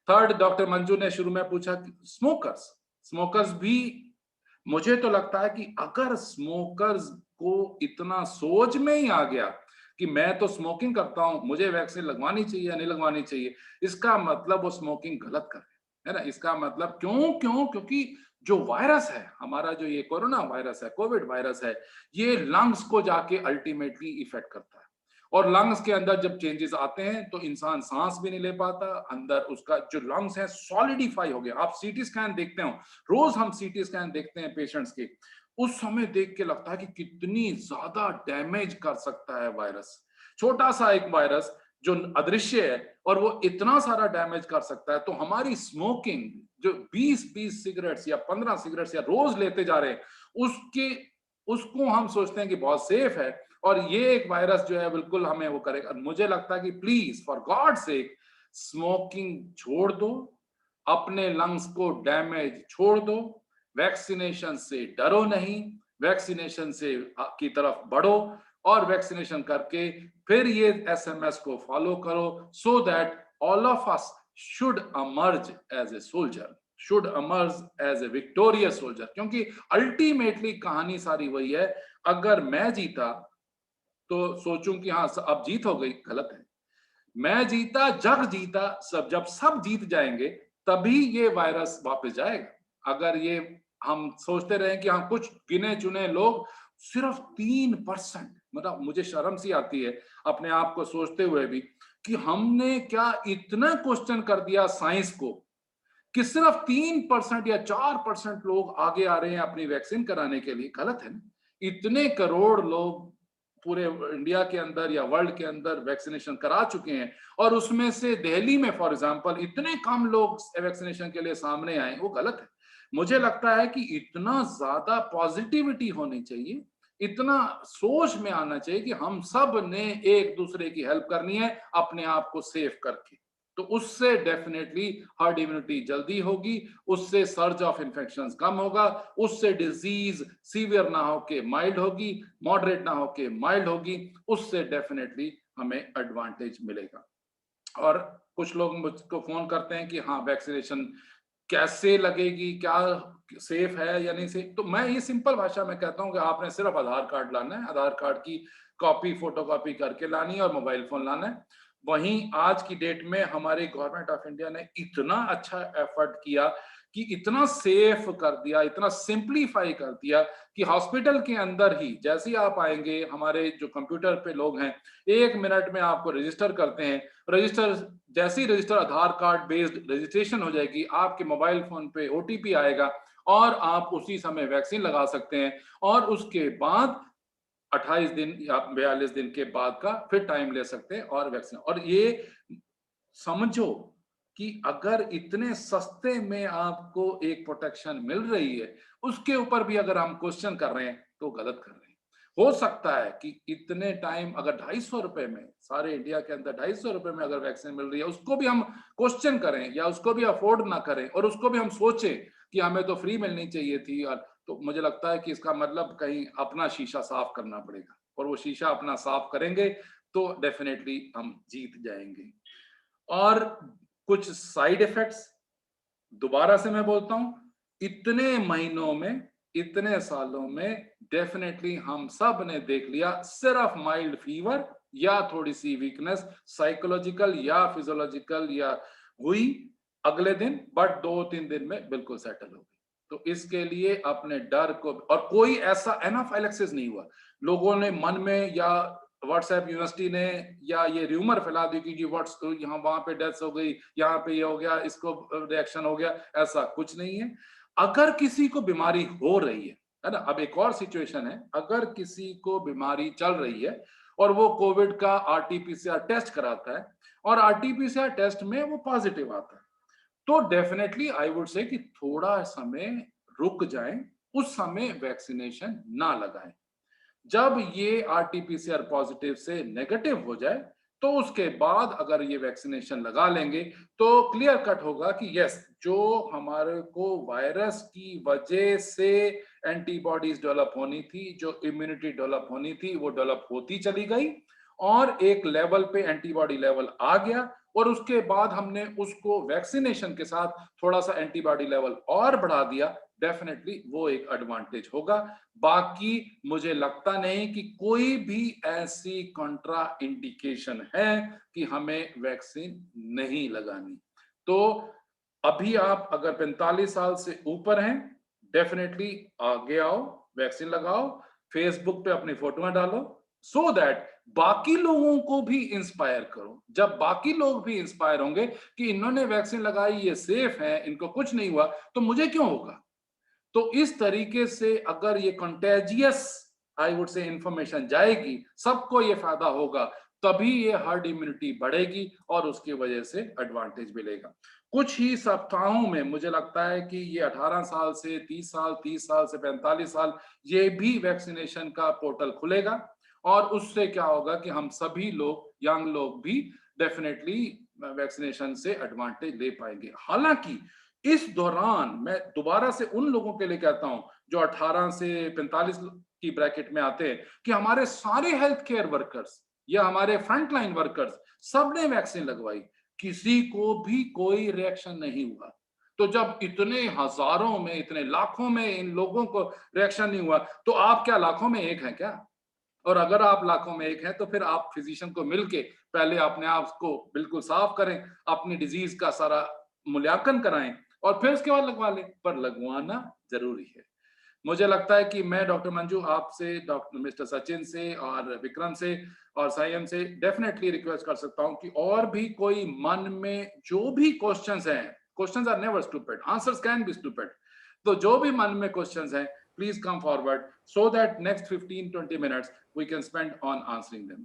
Third, doctor Manju ने शुरू में पूछा कि स्मोकर्स भी, मुझे तो लगता है कि अगर स्मोकर्स को इतना सोच में ही आ गया कि मैं तो स्मोकिंग करता हूं, मुझे वैक्सीन लगवानी चाहिए या नहीं लगवानी चाहिए, इसका मतलब वो स्मोकिंग गलत कर रहे हैं, है ना। इसका मतलब क्योंकि जो वायरस है हमारा, जो ये कोरोना वायरस है, कोविड वायरस है, ये लंग्स को जाके अल्टीमेटली इफेक्ट करता है और लंग्स के अंदर जब चेंजेस आते हैं तो इंसान सांस भी नहीं ले पाता, अंदर उसका जो लंग्स है सॉलिडिफाई हो गया। आप सीटी स्कैन देखते हो, रोज हम सीटी स्कैन देखते हैं पेशेंट्स के, उस समय देख के लगता है कि कितनी ज्यादा डैमेज कर सकता है वायरस। छोटा सा एक वायरस जो अदृश्य है और वो इतना सारा डैमेज कर सकता है। तो हमारी स्मोकिंग जो 20 सिगरेट्स या 15 सिगरेट्स या रोज लेते जा रहे हैं, उसको हम सोचते हैं कि बहुत सेफ है और ये एक वायरस जो है बिल्कुल हमें वो करेगा। मुझे लगता है कि please for God sake smoking छोड़ दो, अपने लंग्स को डैमेज छोड़ दो, वैक्सीनेशन से डरो नहीं, वैक्सीनेशन से की तरफ बढ़ो और वैक्सीनेशन करके फिर ये एसएमएस को फॉलो करो, so that all of us should emerge as a soldier, should emerge as a victorious soldier. क्योंकि अल्टीमेटली कहानी सारी वही है, अगर मैं जीता तो सोचूं कि हाँ अब जीत हो गई, गलत है। मैं जीता, जग जीता, जब सब जीत जाएंगे तभी ये वायरस वापस जाएगा। अगर ये हम सोचते रहे कि हाँ कुछ गिने चुने लोग, सिर्फ 3%, मतलब मुझे शर्म सी आती है अपने आप को सोचते हुए भी कि हमने क्या इतना क्वेश्चन कर दिया साइंस को कि सिर्फ 3% या 4% लोग आगे आ रहे हैं अपनी वैक्सीन कराने के लिए। गलत है ना। इतने करोड़ लोग पूरे इंडिया के अंदर या वर्ल्ड के अंदर वैक्सीनेशन करा चुके हैं और उसमें से दिल्ली में फॉर एग्जांपल इतने कम लोग वैक्सीनेशन के लिए सामने आए, वो गलत है। मुझे लगता है कि इतना ज्यादा पॉजिटिविटी होनी चाहिए, इतना सोच में आना चाहिए कि हम सब ने एक दूसरे की हेल्प करनी है अपने आप को सेफ करके। तो उससे डेफिनेटली हर्ड इम्यूनिटी जल्दी होगी, उससे सर्ज ऑफ इन्फेक्शंस कम होगा, उससे डिजीज सीवियर ना होके माइल्ड होगी, मॉडरेट ना होके माइल्ड होगी, उससे डेफिनेटली हमें एडवांटेज मिलेगा। और कुछ लोग मुझको फोन करते हैं कि हाँ वैक्सीनेशन कैसे लगेगी, क्या सेफ है या नहीं सेफ। तो मैं ये सिंपल भाषा में कहता हूँ कि आपने सिर्फ आधार कार्ड लाना है, आधार कार्ड की कॉपी फोटोकॉपी करके लानी है और मोबाइल फोन लाना है। वहीं आज की डेट में हमारी गवर्नमेंट ऑफ इंडिया ने इतना अच्छा एफर्ट किया कि इतना सेफ कर दिया, इतना सिंप्लीफाई कर दिया कि हॉस्पिटल के अंदर ही जैसे ही आप आएंगे, हमारे जो कंप्यूटर पे लोग हैं 1 मिनट में आपको रजिस्टर करते हैं। रजिस्टर जैसे ही रजिस्टर आधार कार्ड बेस्ड रजिस्ट्रेशन हो जाएगी, आपके मोबाइल फोन पे OTP आएगा और आप उसी समय वैक्सीन लगा सकते हैं। और उसके बाद 28 दिन या 42 दिन के बाद का फिर टाइम ले सकते हैं और वैक्सीन। और ये समझो कि अगर इतने सस्ते में आपको एक प्रोटेक्शन मिल रही है, उसके ऊपर भी अगर हम क्वेश्चन कर रहे हैं तो गलत कर रहे हैं। हो सकता है कि इतने टाइम अगर 250 रुपए में, सारे इंडिया के अंदर 250 रुपए में अगर वैक्सीन मिल रही है, उसको भी हम क्वेश्चन करें या उसको भी अफोर्ड ना करें और उसको भी हम सोचें कि हमें तो फ्री मिलनी चाहिए थी, और तो मुझे लगता है कि इसका मतलब कहीं अपना शीशा साफ करना पड़ेगा, और वो शीशा अपना साफ करेंगे तो डेफिनेटली हम जीत जाएंगे। और कुछ साइड इफेक्ट्स, दोबारा से मैं बोलता हूं, इतने महीनों में, इतने सालों में डेफिनेटली हम सब ने देख लिया, सिर्फ माइल्ड फीवर या थोड़ी सी वीकनेस साइकोलॉजिकल या फिजियोलॉजिकल या हुई अगले दिन, बट 2-3 दिन में बिल्कुल सेटल हो गई। तो इसके लिए अपने डर को, और कोई ऐसा एनाफाइलेक्सिस नहीं हुआ, लोगों ने मन में या व्हाट्सएप यूनिवर्सिटी ने या ये र्यूमर फैला दी कि व्हाट्स यहाँ वहां पे डेथ हो गई, यहाँ पे ये हो गया, इसको रिएक्शन हो गया, ऐसा कुछ नहीं है। अगर किसी को बीमारी हो रही है ना, अब एक और सिचुएशन है, अगर किसी को बीमारी चल रही है और वो कोविड का RT-PCR टेस्ट कराता है और RT-PCR टेस्ट में वो पॉजिटिव आता है, तो डेफिनेटली आई वुड से कि थोड़ा समय रुक जाएं, उस समय वैक्सीनेशन ना लगाएं। जब ये RT-PCR पॉजिटिव से नेगेटिव हो जाए तो उसके बाद अगर ये वैक्सीनेशन लगा लेंगे तो क्लियर कट होगा कि यस, जो हमारे को वायरस की वजह से एंटीबॉडीज डेवलप होनी थी, जो इम्यूनिटी डेवलप होनी थी, वो डेवलप होती चली गई और एक लेवल पे एंटीबॉडी लेवल आ गया, और उसके बाद हमने उसको वैक्सीनेशन के साथ थोड़ा सा एंटीबॉडी लेवल और बढ़ा दिया, डेफिनेटली वो एक एडवांटेज होगा। बाकी मुझे लगता नहीं कि कोई भी ऐसी कॉन्ट्रा इंडिकेशन है कि हमें वैक्सीन नहीं लगानी। तो अभी आप अगर 45 साल से ऊपर हैं, डेफिनेटली आगे आओ, वैक्सीन लगाओ, फेसबुक पे अपनी फोटोएं डालो, सो दैट बाकी लोगों को भी इंस्पायर करो। जब बाकी लोग भी इंस्पायर होंगे कि इन्होंने वैक्सीन लगाई, ये सेफ है, इनको कुछ नहीं हुआ, तो मुझे क्यों होगा। तो इस तरीके से अगर ये contagious I would say information जाएगी, सबको ये फायदा होगा, तभी ये हर्ड इम्यूनिटी बढ़ेगी और उसकी वजह से एडवांटेज मिलेगा। कुछ ही सप्ताहों में मुझे लगता है कि ये 18 साल से 30 साल, 30 साल से 45 साल, ये भी वैक्सीनेशन का पोर्टल खुलेगा, और उससे क्या होगा कि हम सभी लोग, यंग लोग भी डेफिनेटली वैक्सीनेशन से एडवांटेज ले पाएंगे। हालांकि इस दौरान मैं दोबारा से उन लोगों के लिए कहता हूं जो 18 से 45 की ब्रैकेट में आते हैं, कि हमारे सारे हेल्थ केयर वर्कर्स या हमारे फ्रंटलाइन वर्कर्स सबने वैक्सीन लगवाई, किसी को भी कोई रिएक्शन नहीं हुआ। तो जब इतने हजारों में, इतने लाखों में इन लोगों को रिएक्शन नहीं हुआ, तो आप क्या लाखों में एक हैं क्या? और अगर आप लाखों में एक हैं तो फिर आप फिजिशियन को मिलके पहले अपने आप को बिल्कुल साफ करें, अपनी डिजीज का सारा मूल्यांकन कराएं और फिर उसके बाद लगवा लें, पर लगवाना जरूरी है। मुझे लगता है कि मैं डॉक्टर मंजू आपसे, डॉक्टर मिस्टर सचिन से और विक्रम से और सायम से डेफिनेटली रिक्वेस्ट कर सकता हूं कि और भी कोई मन में जो भी क्वेश्चंस हैं, questions are never stupid, answers can be stupid, तो जो भी मन में क्वेश्चंस हैं, please come forward so that next 15-20 minutes we can spend on answering them.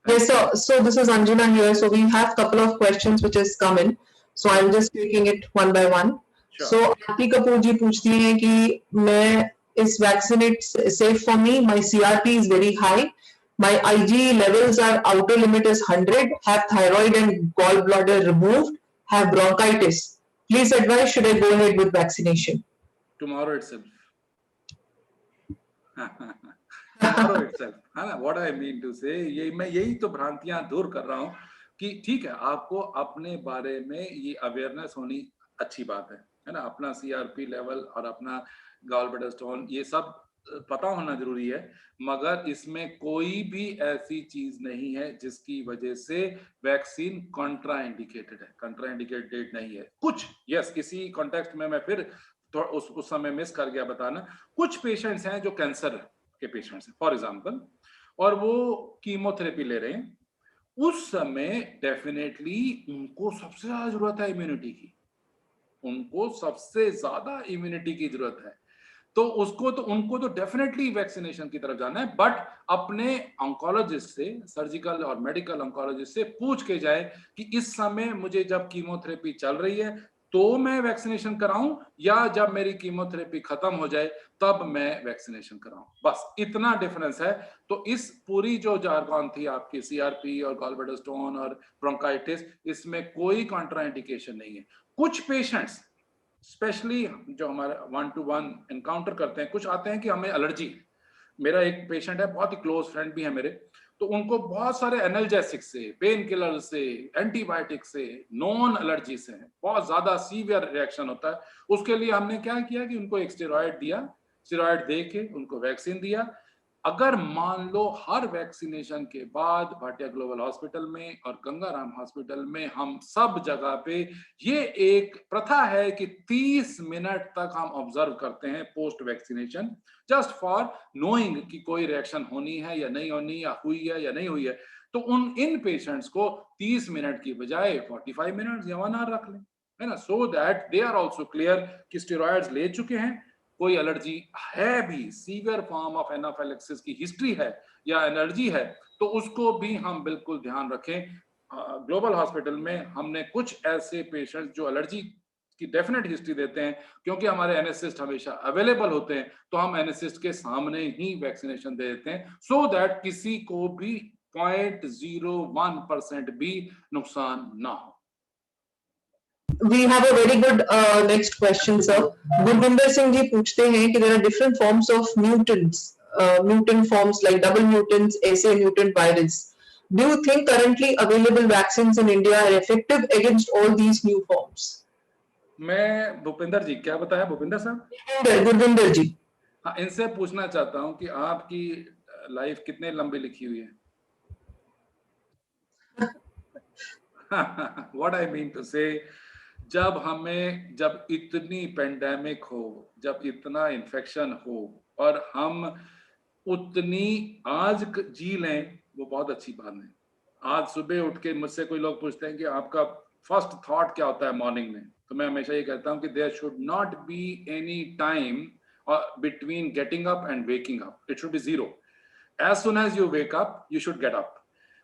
Yes, sir. So this is Anjana here. So we have couple of questions which has come in. So I'm just taking it one by one. Sure. So Aarti Kapoor ji पूछती हैं कि मैं is vaccinate safe for me? My CRP is very high. My IgE levels are outer limit is 100. Have thyroid and gallbladder removed. Have bronchitis. Please advise, should I go ahead with vaccination? Tomorrow itself. Tomorrow itself, है ना? What I mean to say, ये मैं यही तो भ्रांतियां दूर कर रहा हूँ कि ठीक है, आपको अपने बारे में ये अवेयरनेस होनी अच्छी बात है ना? अपना CRP लेवल और अपना गॉल ब्लैडर स्टोन, ये सब पता होना जरूरी है, मगर इसमें कोई भी ऐसी चीज नहीं है जिसकी वजह से वैक्सीन कॉन्ट्राइंडिकेटेड है, कॉन्ट्राइंडिकेटेड नहीं है। कुछ यस, इसी कॉन्टेक्स्ट में मैं फिर उस समय मिस कर गया बताना, कुछ पेशेंट्स हैं जो कैंसर के पेशेंट्स हैं फॉर एग्जांपल, और वो कीमोथेरेपी ले रहे हैं, उस समय डेफिनेटली उनको सबसे ज्यादा जरूरत है इम्यूनिटी की, उनको सबसे ज्यादा इम्यूनिटी की जरूरत है, तो उनको तो डेफिनेटली वैक्सीनेशन की तरफ जाना है। बट अपने ऑन्कोलॉजिस्ट से, सर्जिकल और मेडिकल ऑन्कोलॉजिस्ट से पूछ के जाए कि इस समय मुझे जब कीमोथेरेपी चल रही है तो मैं वैक्सीनेशन कराऊं, या जब मेरी कीमोथेरेपी खत्म हो जाए तब मैं वैक्सीनेशन कराऊं, बस इतना डिफरेंस है। तो इस पूरी जो जारगॉन थी आपकी सीआरपी और गॉलब्लैडर स्टोन और ब्रोंकाइटिस, इसमें कोई कॉन्ट्राइंडिकेशन नहीं है। कुछ पेशेंट्स स्पेशली जो हमारे 1-to-1 एनकाउंटर करते हैं, कुछ आते हैं कि हमें एलर्जी, मेरा एक पेशेंट है, बहुत ही क्लोज फ्रेंड भी है मेरे, तो उनको बहुत सारे एनाल्जेसिक से, पेन किलर से, एंटीबायोटिक से, नॉन एलर्जी से बहुत ज्यादा सीवियर रिएक्शन होता है। उसके लिए हमने क्या किया कि उनको एक स्टेरॉइड दिया, स्टेरॉइड दे के उनको वैक्सीन दिया। अगर मान लो हर वैक्सीनेशन के बाद भाटिया ग्लोबल हॉस्पिटल में और गंगाराम हॉस्पिटल में हम सब जगह पे ये एक प्रथा है कि 30 मिनट तक हम ऑब्जर्व करते हैं post vaccination, just for knowing कि कोई रिएक्शन होनी है या नहीं होनी, या हुई है या नहीं हुई है, तो इन पेशेंट्स को 30 मिनट की बजाय 45 मिनट या 1 आवर रख लें, है ना, so that they are also clear कि स्टेरॉइड्स ले चुके हैं, कोई एलर्जी है भी, सीवियर फॉर्म ऑफ एनाफिलैक्सिस की हिस्ट्री है या एलर्जी है, तो उसको भी हम बिल्कुल ध्यान रखें। ग्लोबल हॉस्पिटल में हमने कुछ ऐसे पेशेंट्स जो एलर्जी की डेफिनेट हिस्ट्री देते हैं, क्योंकि हमारे एनेस्थिस्ट हमेशा अवेलेबल होते हैं, तो हम एनेस्थिस्ट के सामने ही वैक्सीनेशन दे देते हैं, सो दैट किसी को भी 0.01% भी नुकसान ना हो। We have a very good next question, sir. Gurvinder Singh ji पूछते हैं कि there are different forms of mutants, mutant forms like double mutants, SA mutant virus. Do you think currently available vaccines in India are effective against all these new forms? मैं भूपिंदर जी, क्या बताया भूपिंदर साहब? गुरविंदर जी। हाँ, इनसे पूछना चाहता हूं कि आपकी लाइफ कितने लंबी लिखी हुई है? What I mean to say, जब इतनी पेंडेमिक हो, जब इतना इन्फेक्शन हो और हम उतनी आज जी लें, वो बहुत अच्छी बात है। आज सुबह उठ के मुझसे कोई लोग पूछते हैं कि आपका फर्स्ट थॉट क्या होता है मॉर्निंग में, तो मैं हमेशा ये कहता हूँ कि there should not be any time between getting up and waking up, it should be zero. As soon as you wake up you should get up.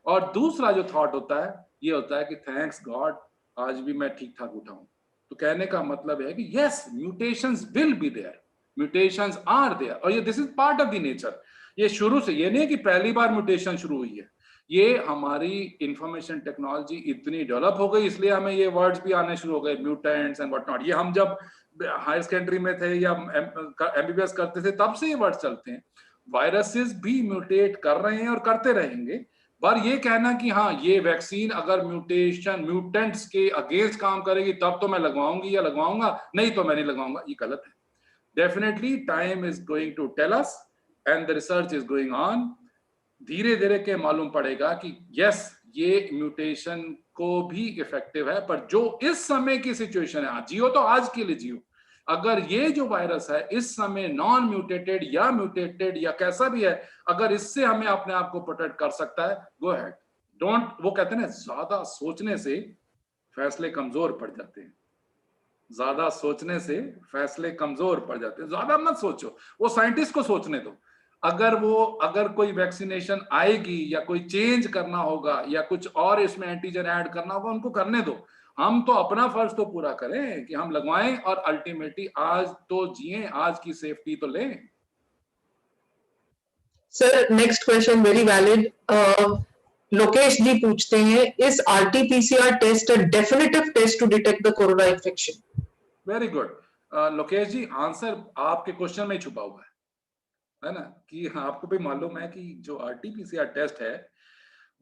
और दूसरा जो थॉट होता है ये होता है कि थैंक्स गॉड आज भी मैं ठीक ठाक उठा हूं। तो कहने का मतलब है कि yes, mutations will be there, mutations are there, और ये this is part of the nature. ये शुरू से, ये नहीं कि पहली बार म्यूटेशन शुरू हुई है, ये हमारी इंफॉर्मेशन टेक्नोलॉजी इतनी डेवलप हो गई, इसलिए हमें ये वर्ड्स भी आने शुरू हो गए, म्यूटेंट्स एंड व्हाट नॉट। ये हम जब हायर सेकेंडरी में थे या एमबीबीएस करते थे तब से ये वर्ड्स चलते हैं। वायरसेस भी म्यूटेट कर रहे हैं और करते रहेंगे, पर ये कहना कि हाँ ये वैक्सीन अगर म्यूटेंट्स के अगेंस्ट काम करेगी तब तो मैं लगवाऊंगी या लगवाऊंगा, नहीं तो मैं नहीं लगवाऊंगा, ये गलत है। Definitely time is going to tell us and the research is going on. धीरे धीरे के मालूम पड़ेगा कि यस ये म्यूटेशन को भी इफेक्टिव है, पर जो इस समय की सिचुएशन है, जियो तो आज के लिए जियो, अगर ये जो वायरस है इस समय नॉन म्यूटेटेड या म्यूटेटेड या कैसा भी है, अगर इससे हमें अपने आप को प्रोटेक्ट कर सकता है, गो अहेड। डोंट, वो कहते हैं ना, ज्यादा सोचने से फैसले कमजोर पड़ जाते हैं, ज्यादा सोचने से फैसले कमजोर पड़ जाते हैं, ज्यादा मत सोचो, वो साइंटिस्ट को सोचने दो। अगर कोई वैक्सीनेशन आएगी या कोई चेंज करना होगा या कुछ और इसमें एंटीजन ऐड करना होगा, उनको करने दो। हम तो अपना फर्ज तो पूरा करें कि हम लगवाएं और अल्टीमेटली आज तो जिए, आज की सेफ्टी तो लें। Sir next question very valid. Lokesh ji पूछते हैं, is RTPCR test a definitive test to detect the corona infection? Very good Lokesh ji, answer आपके क्वेश्चन में छुपा हुआ है ना, कि आपको भी मालूम है कि जो आरटीपीसीआर टेस्ट है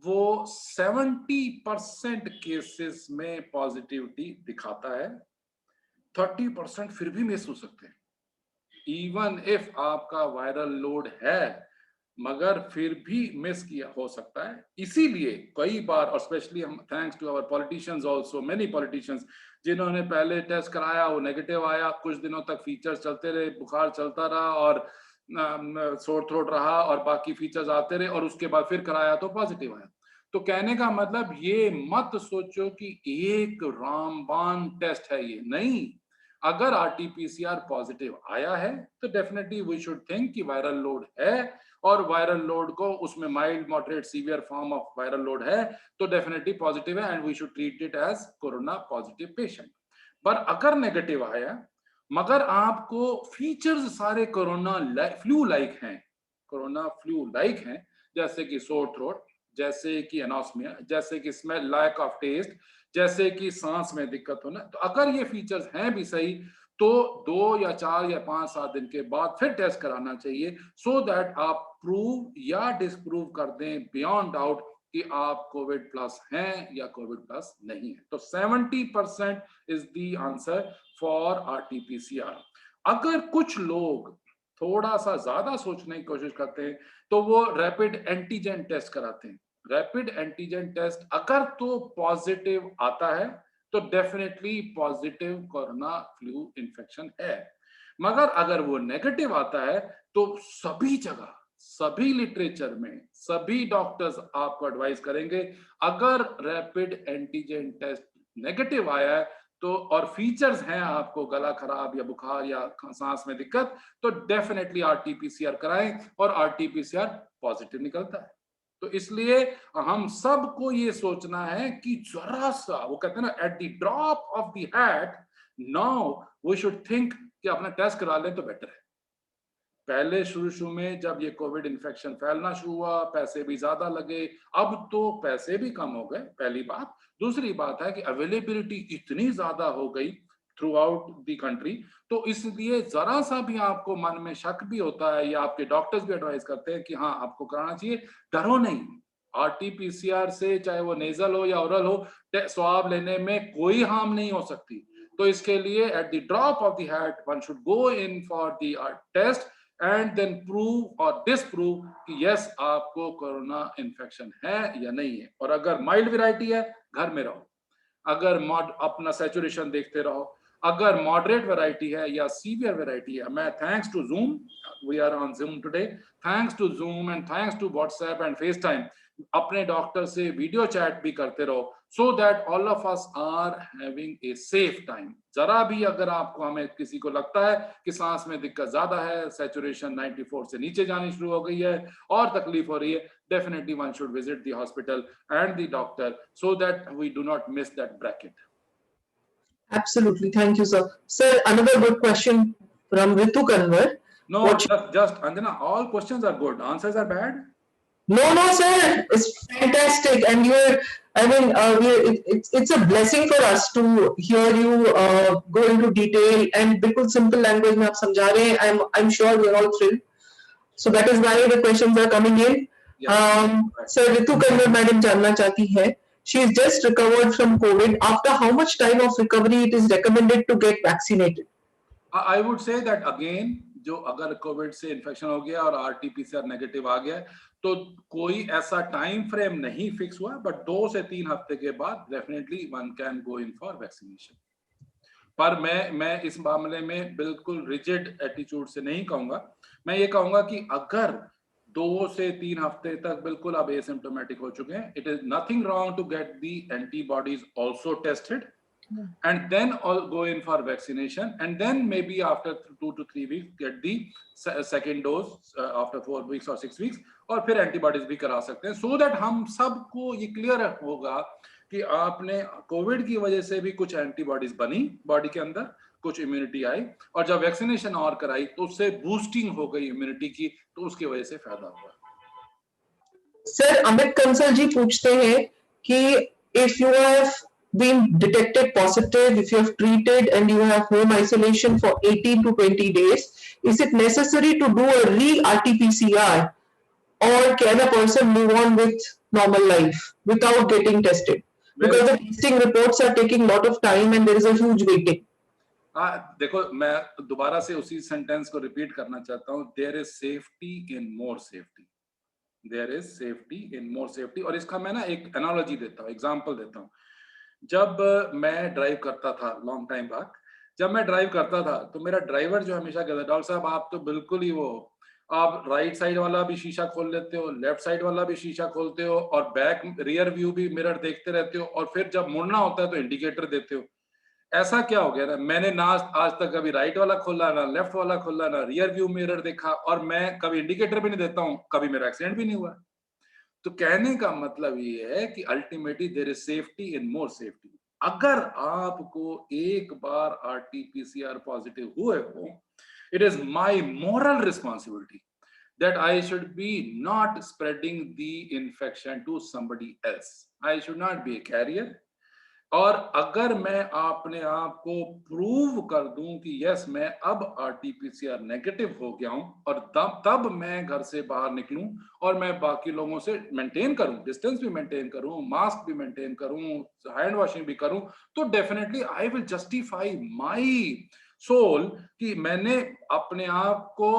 वो 70% केसेस में पॉजिटिविटी दिखाता है, 30% फिर भी मिस हो सकते हैं। इवन इफ आपका वायरल लोड है, मगर फिर भी मिस किया हो सकता है। इसीलिए कई बार, और स्पेशली हम thanks to our politicians also, many politicians, जिन्होंने पहले टेस्ट कराया वो नेगेटिव आया, कुछ दिनों तक फीचर्स चलते रहे, बुखार चलता रहा और सोर थ्रोट रहा और बाकी फीचर्स आते रहे, और उसके बाद फिर कराया तो पॉजिटिव आया। तो कहने का मतलब ये मत सोचो कि एक रामबाण टेस्ट है ये, नहीं। अगर RT-PCR पॉजिटिव आया है तो डेफिनेटली वी शुड थिंक कि वायरल लोड है, और वायरल लोड को उसमें mild, moderate, severe form of viral load है तो डेफिनेटली पॉजिटिव है, and we should treat it as corona positive patient. पर अगर नेगेटिव आया मगर आपको फीचर्स सारे कोरोना फ्लू लाइक हैं, कोरोना फ्लू लाइक हैं, जैसे कि सोर थ्रोट, जैसे कि एनोस्मिया, जैसे कि स्मेल, लैक ऑफ टेस्ट, जैसे कि सांस में दिक्कत होना, तो अगर ये फीचर्स हैं भी सही तो 2 या 4 या 5 7 दिन के बाद फिर टेस्ट कराना चाहिए, सो दैट आप प्रूव या डिसप्रूव कर दें बियॉन्ड डाउट कि आप कोविड प्लस हैं या कोविड प्लस नहीं है। तो 70% is the answer for RT-PCR। अगर कुछ लोग थोड़ा सा ज्यादा सोचने की कोशिश करते हैं तो वो रैपिड एंटीजन टेस्ट कराते हैं। रैपिड एंटीजन टेस्ट अगर तो पॉजिटिव आता है तो definitely positive corona flu infection है, मगर अगर वो नेगेटिव आता है तो सभी जगह, सभी लिटरेचर में सभी डॉक्टर्स आपको एडवाइस करेंगे, अगर रैपिड एंटीजन टेस्ट नेगेटिव आया है तो और फीचर्स हैं आपको गला खराब या बुखार या सांस में दिक्कत, तो डेफिनेटली RT-PCR कराएं, और RT-PCR पॉजिटिव निकलता है। तो इसलिए हम सबको ये सोचना है कि जरा सा, वो कहते हैं ना, at the drop of the hat, now we should think कि अपना टेस्ट करा लें तो बेटर है। पहले शुरू में जब ये कोविड इन्फेक्शन फैलना शुरू हुआ, पैसे भी ज्यादा लगे, अब तो पैसे भी कम हो गए, पहली बात। दूसरी बात है कि अवेलेबिलिटी इतनी ज्यादा हो गई थ्रू आउट द कंट्री, तो इसलिए जरा सा भी आपको मन में शक भी होता है या आपके डॉक्टर्स भी एडवाइस करते हैं कि हाँ आपको कराना चाहिए, डरो नहीं। RT-PCR से चाहे वो नेजल हो या ओरल हो, स्वाब लेने में कोई हार्म नहीं हो सकती। तो इसके लिए at the drop of the hat one should go in for the test and then prove और डिसप्रूव कि यस आपको कोरोना इन्फेक्शन है या नहीं है। और अगर माइल्ड वेराइटी है घर में रहो, अगर अपना सैचुरेशन देखते रहो, अगर मॉडरेट वेराइटी है या सीवियर वेराइटी है, मैं thanks to Zoom, we are on Zoom today, thanks to Zoom and thanks to WhatsApp and FaceTime, अपने डॉक्टर से वीडियो चैट भी करते रहो, so that all of us are having a safe time. जरा भी अगर आपको, हमें किसी को लगता है कि सांस में दिक्कत ज्यादा है, सैचुरेशन 94 से नीचे जानी शुरू हो गई है और तकलीफ हो रही है, definitely one should visit the hospital and the doctor so that we do not miss that bracket. Absolutely, thank you, sir. Sir, another good question from Ritu Kanwar. No, just Anjana, all questions are good. Answers are bad? No, sir. It's fantastic, and it's a blessing for us to hear you go into detail and बिल्कुल simple language में आप समझा रहे हैं. I'm sure we're all thrilled. So that is why the questions are coming in. Sir, Ritu Kanwar madam जानना चाहती है, she is just recovered from COVID. After how much time of recovery it is recommended to get vaccinated? I would say that again, जो अगर Covid से infection हो गया और RT-PCR negative आ गया तो कोई ऐसा टाइम फ्रेम नहीं फिक्स हुआ, बट 2 से 3 हफ्ते के बाद definitely one can go in for vaccination. पर मैं इस मामले में बिल्कुल रिजिड एटीट्यूड से नहीं कहूंगा, मैं ये कहूंगा कि अगर 2 से 3 हफ्ते तक बिल्कुल अब एसिम्प्टोमेटिक हो चुके हैं, it is nothing wrong to get the antibodies also tested and then all go in for vaccination, and then maybe after 2 to 3 weeks get the second dose after 4 weeks or 6 weeks, और फिर antibodies भी करा सकते हैं, so that हम सबको ये clear होगा कि आपने कोविड की वजह से भी कुछ एंटीबॉडीज बनी बॉडी के अंदर, कुछ इम्यूनिटी आई, और जब वैक्सीनेशन और कराई तो उससे बूस्टिंग हो गई इम्यूनिटी की, तो उसकी वजह से फायदा हुआ। सर, अमित कंसल जी पूछते हैं कि if you have been detected positive, if you have treated and you have home isolation for 18 to 20 days, is it necessary to do a re-RT-PCR, or can a person move on with normal life without getting tested? Because the testing reports are taking a lot of time and there is a huge waiting. देखो मैं दोबारा से उसी sentence को repeat करना चाहता हूँ, there is safety in more safety, there is safety in more safety. और इसका मैं ना एक एनालॉजी देता हूँ, एग्जांपल देता हूँ। जब मैं ड्राइव करता था लॉन्ग टाइम बैक, जब मैं ड्राइव करता था तो मेरा ड्राइवर जो हमेशा कहता, डॉक्टर साहब आप तो बिल्कुल ही वो, आप राइट साइड वाला भी शीशा खोल लेते हो, लेफ्ट साइड वाला भी शीशा खोलते हो, और बैक रियर व्यू भी मिरर देखते रहते हो, और फिर जब मुड़ना होता है तो इंडिकेटर देते हो। ऐसा क्या हो गया ना, मैंने ना आज तक कभी राइट वाला खोला, ना लेफ्ट वाला खोला, ना रियर व्यू मिरर देखा, और मैं कभी इंडिकेटर भी नहीं देता हूँ, कभी मेरा एक्सीडेंट भी नहीं हुआ। तो कहने का मतलब ये है कि ultimately there is safety in more safety. अगर आपको एक बार आरटीपीसीआर पॉजिटिव हुए हो, it is my moral responsibility that I should be not spreading the infection to somebody else. I should not be a carrier. और अगर मैं अपने आप को प्रूव कर दूं कि यस मैं अब आरटीपीसीआर नेगेटिव हो गया हूं, और तब मैं घर से बाहर निकलूं और मैं बाकी लोगों से मेंटेन करूं, डिस्टेंस भी मेंटेन करूं, मास्क भी मेंटेन करूं, हैंड वॉशिंग भी करूं, तो definitely I will justify my soul कि मैंने अपने आप को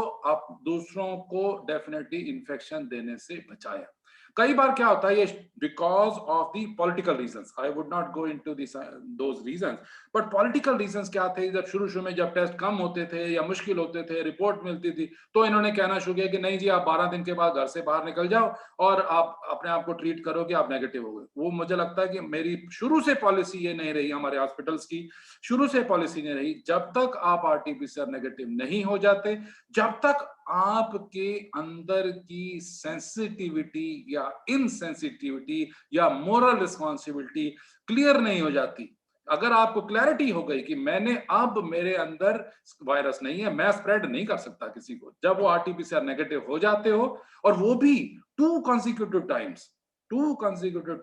दूसरों को डेफिनेटली इन्फेक्शन देने से बचाया। कई बार क्या होता है, ये because of the political reasons, I would not go into those reasons, but political reasons क्या थे, जब शुरू में जब टेस्ट कम होते थे या मुश्किल होते थे, रिपोर्ट मिलती थी, तो इन्होंने कहना शुरू किया कि नहीं जी आप 12 दिन के बाद घर से बाहर निकल जाओ और आप अपने आप को ट्रीट करो कि आप नेगेटिव हो गए। वो मुझे लगता है कि मेरी शुरू से पॉलिसी ये नहीं रही, हमारे हॉस्पिटल्स की शुरू से पॉलिसी नहीं रही, जब तक आप आरटीपीसीआर नेगेटिव नहीं हो जाते, जब तक आपके अंदर की सेंसिटिविटी या इनसेंसिटिविटी या मोरल रिस्पॉन्सिबिलिटी क्लियर नहीं हो जाती। अगर आपको क्लैरिटी हो गई कि मैंने अब मेरे अंदर वायरस नहीं है, मैं स्प्रेड नहीं कर सकता किसी को, जब वो आरटीपीसीआर नेगेटिव हो जाते हो, और वो भी 2 consecutive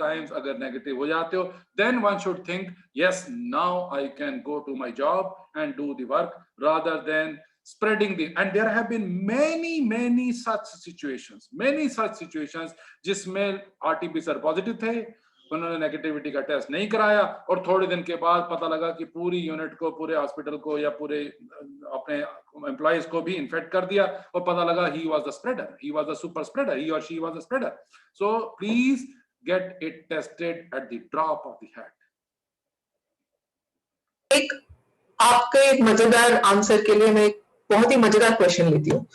times अगर नेगेटिव हो जाते हो, then one should think yes now I can go to my job and do the work rather than spreading the, and there have been many such situations जिसमें आरटीपीसीआर पॉजिटिव थे, उन्होंने negativity का test नहीं कराया, और थोड़े दिन के बाद पता लगा कि पूरी यूनिट को, पूरे हॉस्पिटल को या पूरे अपने एम्प्लॉइज को भी इन्फेक्ट कर दिया, और पता लगा he was the spreader, he was the super spreader, he or she was the spreader. So please get it tested at the drop of the hat. एक आपके एक मजेदार आंसर के लिए मैं एक बहुत ही मजेदार क्वेश्चन लेती हूँ।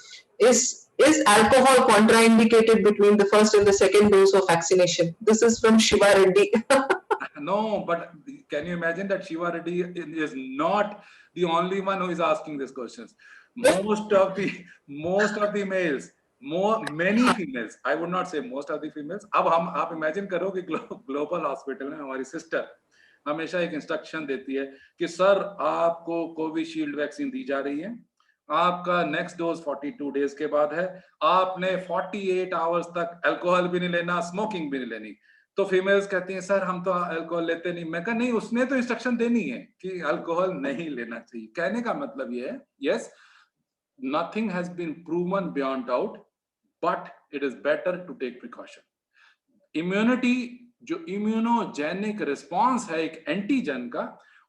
Is alcohol contraindicated between the first and the second dose of vaccination? This is from Shiva Reddy. No, but can you imagine that Shiva Reddy is not the only one who is asking these questions. Most of the males, many females, I would not say most of the females. अब आप imagine करो कि global hospital में हमारी sister हमेशा एक instruction देती है कि सर आपको कोविशील्ड वैक्सीन दी जा रही है, आपका नेक्स्ट डोज 42 डेज के बाद है, आपने 48 आवर्स तक अल्कोहल भी नहीं लेना, स्मोकिंग भी नहीं लेनी। तो फीमेल्स कहती हैं सर हम तो अल्कोहल लेते नहीं। मैं कहा नहीं, उसने तो इंस्ट्रक्शन देनी है कि अल्कोहल नहीं लेना चाहिए। कहने का मतलब ये है, yes nothing has been proven beyond doubt, but it is better to take precaution. Immunity, जो इम्यूनोजेनिक रिस्पॉन्स है एक एंटीजन का,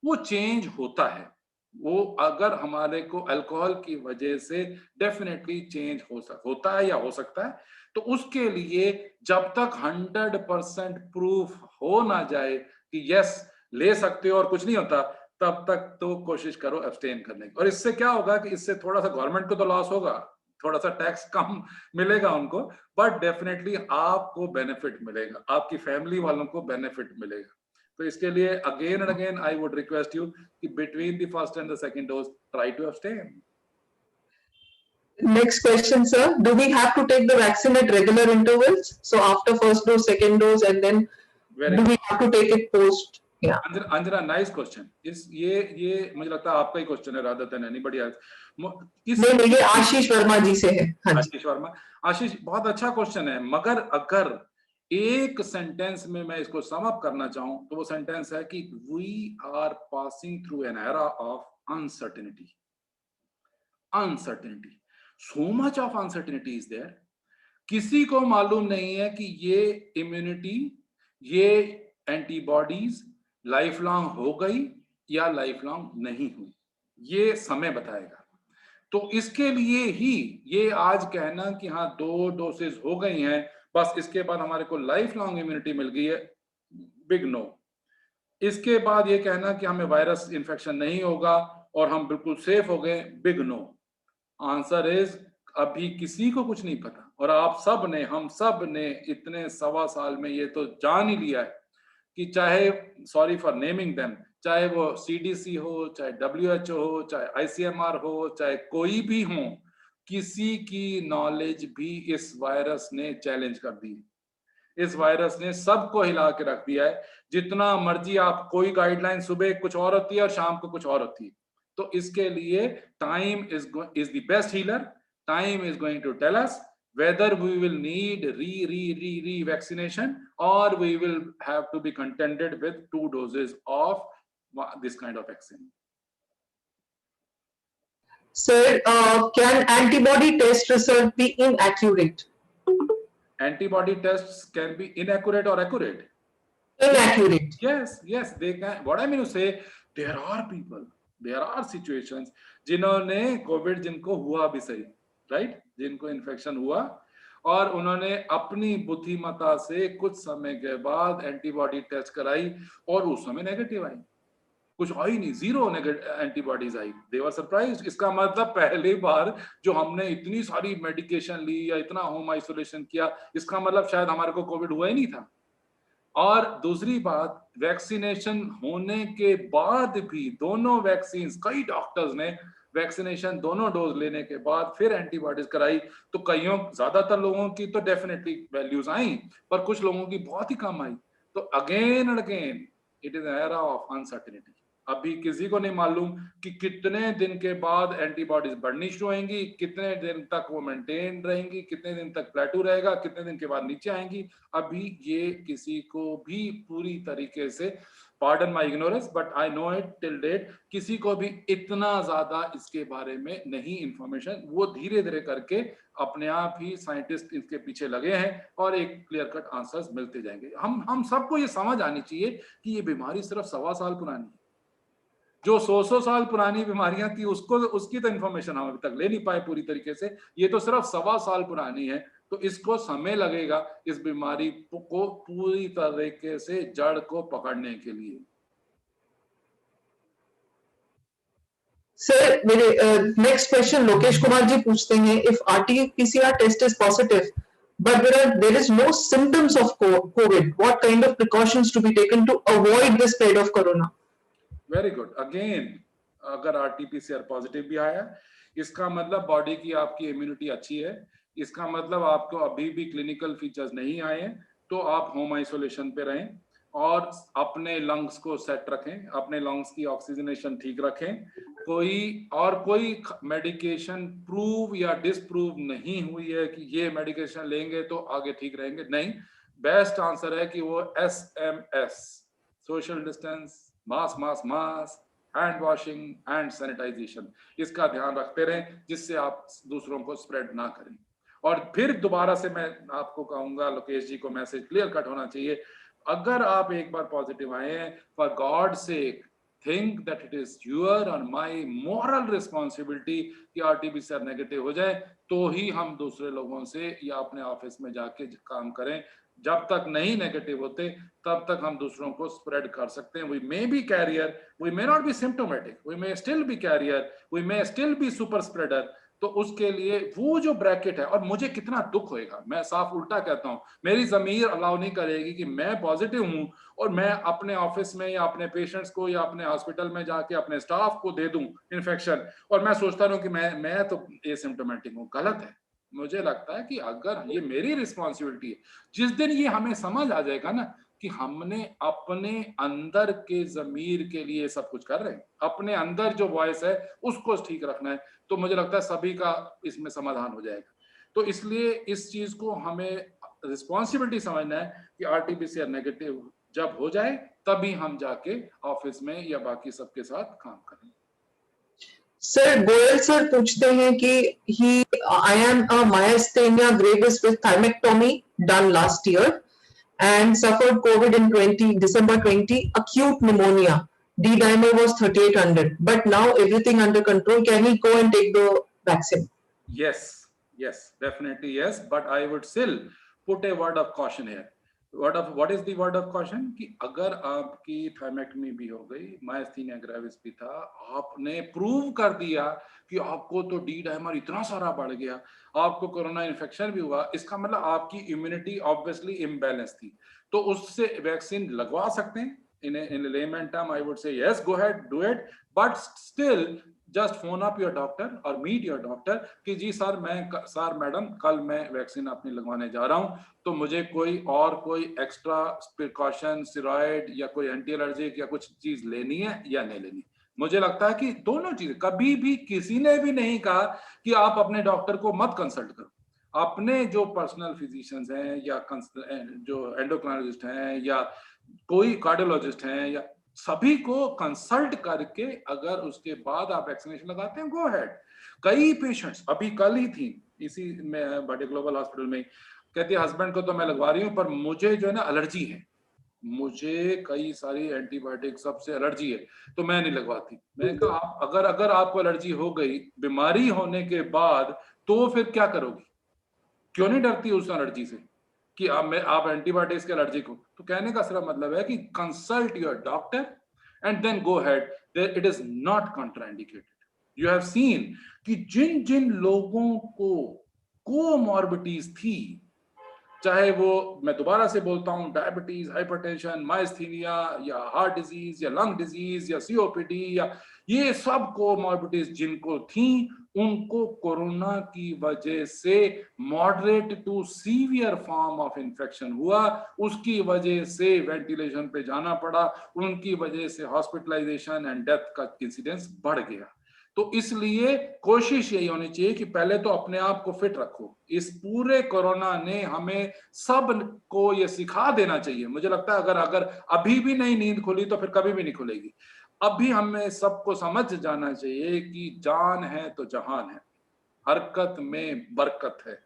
वो चेंज होता है। वो अगर हमारे को अल्कोहल की वजह से डेफिनेटली चेंज होता है या हो सकता है, तो उसके लिए जब तक 100% प्रूफ हो ना जाए कि यस ले सकते हो और कुछ नहीं होता, तब तक तो कोशिश करो अब्सटेन करने की। और इससे क्या होगा कि इससे थोड़ा सा गवर्नमेंट को तो लॉस होगा, थोड़ा सा टैक्स कम मिलेगा उनको, बट डेफिनेटली आपको बेनिफिट मिलेगा, आपकी फैमिली वालों को बेनिफिट मिलेगा। तो इसके लिए again and again I would request you कि between the first and the second dose try to abstain. Next question, sir. Do we have to take the vaccine at regular intervals? So after first dose, second dose, and then do we have to take it post? Yeah. Anjana, nice question. ये मुझे लगता है आपका ही question है rather than anybody else. नहीं, ये आशीष वर्मा जी से है। आशीष वर्मा, आशीष बहुत अच्छा क्वेश्चन है, मगर अगर एक सेंटेंस में मैं इसको सम अप करना चाहूं तो वो सेंटेंस है कि we are passing through an era of uncertainty. So much of uncertainty is there. किसी को मालूम नहीं है कि ये इम्यूनिटी, ये एंटीबॉडीज लाइफ लॉन्ग हो गई या लाइफ लॉन्ग नहीं हुई। ये समय बताएगा। तो इसके लिए ही ये आज कहना कि हाँ 2 डोसेज हो गई हैं, बस इसके बाद हमारे को लाइफ लॉन्ग इम्यूनिटी मिल गई है, बिग नो। इसके बाद ये कहना कि हमें वायरस इन्फेक्शन नहीं होगा और हम बिल्कुल सेफ हो गए, बिग नो। आंसर इज अभी किसी को कुछ नहीं पता, और आप सब ने, हम सब ने इतने 1.25 साल में ये तो जान ही लिया है कि चाहे, सॉरी फॉर नेमिंग देम, चाहे वो CDC हो, चाहे WHO हो, चाहे ICMR हो, चाहे कोई भी हो, किसी की नॉलेज भी इस वायरस ने चैलेंज कर दी। इस वायरस ने सबको हिला के रख दिया है। जितना मर्जी आप, कोई गाइडलाइन सुबह कुछ और होती है और शाम को कुछ और होती है। तो इसके लिए time is the best healer. Time is going to tell us whether we will need re vaccination or we will have to be contented with 2 doses of this kind of vaccine. Sir, can antibody test result be inaccurate? Antibody tests can be inaccurate or accurate. Inaccurate. Yes, they can. What I mean to say, there are people, there are situations जिन्होंने Covid, जिनको हुआ भी सही, right, जिनको infection हुआ और उन्होंने अपनी बुद्धिमत्ता से कुछ समय के बाद एंटीबॉडी टेस्ट कराई और उस समय नेगेटिव आई, कुछ आई नहीं, 0 एंटीबॉडीज आई, दे वर सरप्राइज्ड। इसका मतलब पहली बार जो हमने इतनी सारी मेडिकेशन ली या इतना होम आइसोलेशन किया, इसका मतलब शायद हमारे को कोविड हुआ ही नहीं था। और दूसरी बात, वैक्सीनेशन होने के बाद भी दोनों वैक्सीन, कई डॉक्टर्स ने वैक्सीनेशन दोनों डोज लेने के बाद फिर एंटीबॉडीज कराई, तो कईयों, ज्यादातर लोगों की तो डेफिनेटली वैल्यूज आई, पर कुछ लोगों की बहुत ही कम आई। तो again and again it is era of uncertainty. अभी किसी को नहीं मालूम कि कितने दिन के बाद एंटीबॉडीज बढ़नी शुरू होंगी, कितने दिन तक वो मेंटेन रहेंगी, कितने दिन तक प्लेटू रहेगा, कितने दिन के बाद नीचे आएंगी। अभी ये किसी को भी पूरी तरीके से, pardon my ignorance but I know it till date, किसी को भी इतना ज्यादा इसके बारे में नहीं इंफॉर्मेशन। वो धीरे धीरे करके अपने आप ही साइंटिस्ट इसके पीछे लगे हैं और एक क्लियर कट आंसर्स मिलते जाएंगे। हम सबको ये समझ आनी चाहिए कि ये बीमारी सिर्फ 1.25 साल पुरानी है। जो 100 साल पुरानी बीमारियां थी उसकी तो इंफॉर्मेशन हम अभी तक ले नहीं पाए पूरी तरीके से, ये तो सिर्फ 1.25 साल पुरानी है। तो इसको समय लगेगा इस बीमारी को पूरी तरीके से जड़ को पकड़ने के लिए। सर, मेरे नेक्स्ट क्वेश्चन लोकेश कुमार जी पूछते हैं, if RT-PCR test is positive but there is no symptoms of COVID, what kind of precautions to be taken to avoid the spread of corona? Very good. Again, अगर RT-PCR positive भी आया, इसका मतलब body की आपकी immunity अच्छी है, इसका मतलब आपको अभी भी क्लिनिकल फीचर्स नहीं आए हैं, तो आप होम आइसोलेशन पे रहें और अपने लंग्स को सेट रखें, अपने लंग्स की ऑक्सीजनेशन ठीक रखें। कोई मेडिकेशन प्रूव या डिसप्रूव नहीं हुई है कि ये मेडिकेशन लेंगे तो आगे ठीक रहेंगे, नहीं। बेस्ट आंसर है कि वो SMS, social distance, mask, hand washing and sanitization, इसका ध्यान रखते रहें जिससे आप दूसरों को स्प्रेड ना करें। और फिर दोबारा से मैं आपको कहूंगा, लोकेश जी को मैसेज क्लियर कट होना चाहिए, अगर आप एक बार पॉजिटिव आए हैं, for God sake think that it is your और माई मॉरल रिस्पॉन्सिबिलिटी कि RT-PCR नेगेटिव हो जाए तो ही हम दूसरे लोगों से या अपने ऑफिस में जाके काम करें। जब तक नहीं नेगेटिव होते तब तक हम दूसरों को स्प्रेड कर सकते हैं। We may be carrier, we may not be symptomatic, we may still be carrier, we may still be super spreader. तो उसके लिए वो जो ब्रैकेट है, और मुझे कितना दुख होएगा, मैं साफ उल्टा कहता हूं, मेरी जमीर अलाउ नहीं करेगी कि मैं पॉजिटिव हूं और मैं अपने ऑफिस में या अपने पेशेंट्स को या अपने हॉस्पिटल में जाके अपने स्टाफ को दे दूं इन्फेक्शन, और मैं सोचता रहूं कि मैं तो एसिम्प्टोमेटिक हूं। गलत है। मुझे लगता है कि अगर ये मेरी रिस्पॉन्सिबिलिटी है, जिस दिन ये हमें समझ आ जाएगा ना कि हमने अपने अंदर के जमीर के लिए सब कुछ कर रहे हैं, अपने अंदर जो वॉइस है उसको ठीक रखना है, तो मुझे लगता है सभी का इसमें समाधान हो जाएगा। तो इसलिए इस चीज को हमें रिस्पॉन्सिबिलिटी समझना है कि RT-PCR नेगेटिव जब हो जाए तभी हम जाके ऑफिस में या बाकी सबके साथ काम करें। सर, गोयल सर पूछते हैं कि I am a myasthenia gravis with thymectomy done last year and suffered COVID in December 20, acute pneumonia. D-dimer was 3800, but now everything under control. Can he go and take the vaccine? Yes, yes, definitely yes. But I would still put a word of caution here. What is the word of caution? कि अगर आपकी थायमेक्टमी भी हो गई, myasthenia gravis भी था, आपने prove कर दिया कि आपको तो डी डाइमर इतना सारा बढ़ गया, आपको कोरोना इन्फेक्शन भी हुआ, इसका मतलब आपकी इम्यूनिटी ऑब्वियसली इम्बैलेंस थी, तो उससे वैक्सीन लगवा सकते हैं. In layman term, I would say yes, go ahead, do it, but still just phone up your doctor or meet your doctor कि जी सर मैडम कल मैं वैक्सीन अपनी लगवाने जा रहा हूँ, तो मुझे कोई एक्स्ट्रा प्रिकॉशन, स्टेरॉइड या कोई एंटी एलर्जिक या कुछ चीज लेनी है या नहीं लेनी. मुझे लगता है कि दोनों चीजें, कभी भी किसी ने भी नहीं कहा कि आप अपने डॉक्टर को मत कंसल्ट करो. अपने जो पर्सनल फिजिशियंस हैं या जो एंडोक्राइनोलॉजिस्ट हैं या कोई कार्डियोलॉजिस्ट हैं, या सभी को कंसल्ट करके अगर उसके बाद आप वैक्सीनेशन लगाते हैं, गो अहेड. कई पेशेंट्स अभी कल ही थी इसी में बड़े ग्लोबल हॉस्पिटल में, कहती है हस्बैंड को तो मैं लगवा रही हूँ पर मुझे जो है ना एलर्जी है, मुझे कई सारी एंटीबायोटिक सबसे एलर्जी है, तो मैं नहीं लगवाती. मैंने कहा अगर आपको एलर्जी हो गई बीमारी होने के बाद, तो फिर क्या करोगी? क्यों नहीं डरती उस एलर्जी से कि आप एंटीबायोटिक्स के एलर्जिक हो? तो कहने का सिर्फ मतलब है कि consult your doctor and then go ahead. It is not contraindicated. You have seen कि जिन जिन लोगों को कोमॉर्बिडीज थी, चाहे वो, मैं दोबारा से बोलता हूं, डायबिटीज, हाइपरटेंशन, माइस्थीनिया या हार्ट डिजीज या लंग डिजीज या सीओपीडी या ये सब कोमॉर्बिडीज जिनको थी, उनको कोरोना की वजह से moderate to severe form of infection हुआ, उसकी वजह से वेंटिलेशन पे जाना पड़ा, उनकी वजह से हॉस्पिटलाइजेशन एंड डेथ का इंसिडेंस बढ़ गया. तो इसलिए कोशिश यही होनी चाहिए कि पहले तो अपने आप को फिट रखो. इस पूरे कोरोना ने हमें सब को ये सिखा देना चाहिए. मुझे लगता है अगर अभी भी नहीं नींद खुली तो फिर कभी भी नहीं खुलेगी. अभी हमें सबको समझ जाना चाहिए कि जान है तो जहान है, हरकत में बरकत है,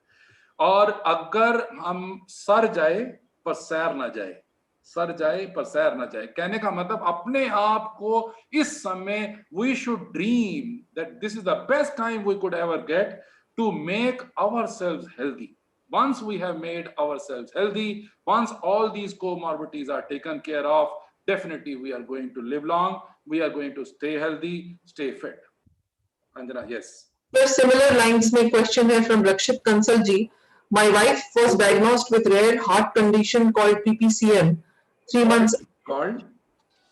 और अगर हम सर जाए पर सैर ना जाए, सर जाए पर सैर ना जाए, कहने का मतलब अपने आप को इस समय we should dream that this is the best time we could ever get to make ourselves healthy. Once we have made ourselves healthy, once all these comorbidities are taken care of, definitely we are going to live long, we are going to stay healthy, stay fit. Anjana, yes. There similar lines में question है from Rakshit Kansal ji. My wife was diagnosed with rare heart condition called PPCM 3 months. Called?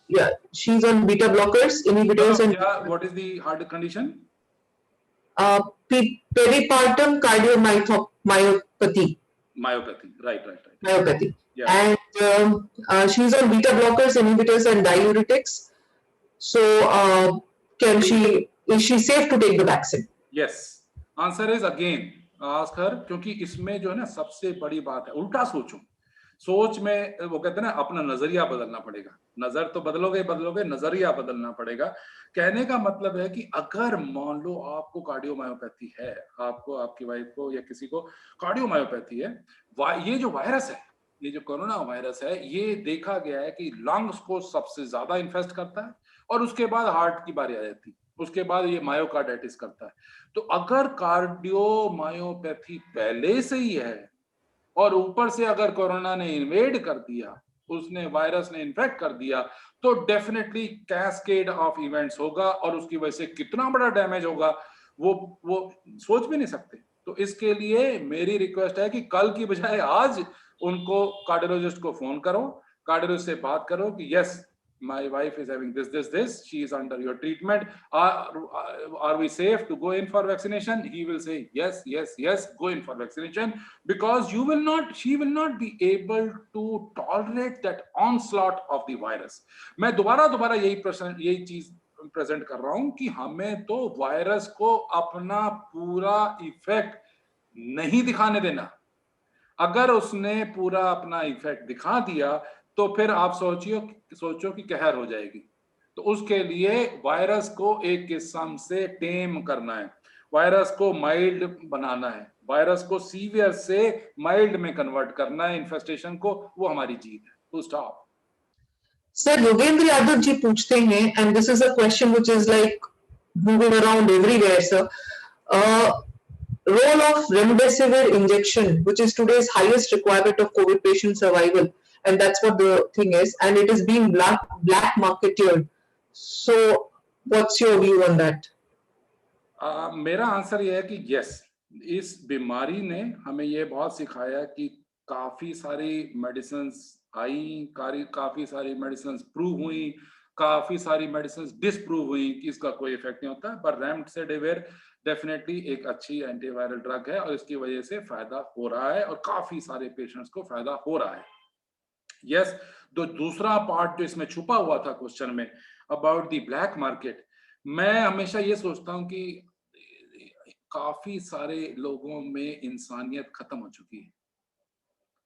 Yeah, she's on beta blockers, inhibitors, and what is the heart condition? Peripartum cardiomyopathy. Myopathy, right. Myopathy. Yeah. And she's on beta blockers, inhibitors, and diuretics. So, is she safe to take the vaccine? Yes. Answer is again ask her, क्योंकि इसमें जो है ना सबसे बड़ी बात है उल्टा सोचो. सोच में वो कहते हैं ना अपना नजरिया बदलना पड़ेगा. नजर तो बदलोगे, नजरिया बदलना पड़ेगा. कहने का मतलब है कि अगर मान लो आपको कार्डियोमायोपैथी है, आपको, आपकी वाइफ को या किसी को कार्डियोमायोपैथी है, ये जो वायरस है, ये जो कोरोना वायरस है, ये देखा गया है कि लंग्स को सबसे ज्यादा इन्फेक्ट करता है और उसके बाद हार्ट की बारी आ जाती है, उसके बाद ये मायोकार्डाइटिस करता है. तो अगर कार्डियोमायोपैथी पहले से ही है और ऊपर से अगर कोरोना ने इन्वेड कर दिया, उसने वायरस ने इन्फेक्ट कर दिया, तो डेफिनेटली कैस्केड ऑफ इवेंट्स होगा और उसकी वजह से कितना बड़ा डैमेज होगा वो सोच भी नहीं सकते. तो इसके लिए मेरी रिक्वेस्ट है कि कल की बजाय आज उनको कार्डियोलॉजिस्ट को फोन करो, कार्डियोलॉजिस्ट से बात करो कि yes my wife is having this, she is under your treatment, are we safe to go in for vaccination? He will say yes, go in for vaccination, because she will not be able to tolerate that onslaught of the virus. मैं दोबारा यही चीज present कर रहा हूं कि हमें तो वायरस को अपना पूरा इफेक्ट नहीं दिखाने देना. अगर उसने पूरा अपना इफेक्ट दिखा दिया तो फिर आप सोचो कि कहर हो जाएगी. तो उसके लिए वायरस को एक किस्म से टेम करना है, वायरस को माइल्ड बनाना है, वायरस को सीवियर से माइल्ड में कन्वर्ट करना है, इन्फेस्टेशन को, वो हमारी जीत है. To stop. Sir Yogendra Yadav ji पूछते हैं, and this is a question which is like moving around everywhere, sir. Role of remdesivir injection, which is today's highest requirement of COVID patient survival, and that's what the thing is, and it is being black marketed. So, what's your view on that? मेरा answer ये है कि yes, इस बीमारी ने हमें ये बहुत सिखाया कि काफी सारी मेडिसिन्स आई, काफी सारी मेडिसिन्स प्रूव हुई, काफी सारी मेडिसिन्स डिसप्रूव हुई कि इसका कोई इफेक्ट नहीं होता, पर रेमडेसिविर डेफिनेटली एक अच्छी एंटीवायरल ड्रग है और इसकी वजह से फायदा हो रहा है और काफी सारे पेशेंट्स को फायदा हो रहा है। यस, तो दूसरा पार्ट जो इसमें छुपा हुआ था क्वेश्चन में अबाउट द ब्लैक मार्केट, मैं हमेशा ये सोचता हूँ कि काफी सारे लोगों में इंसानियत खत्म हो चुकी है,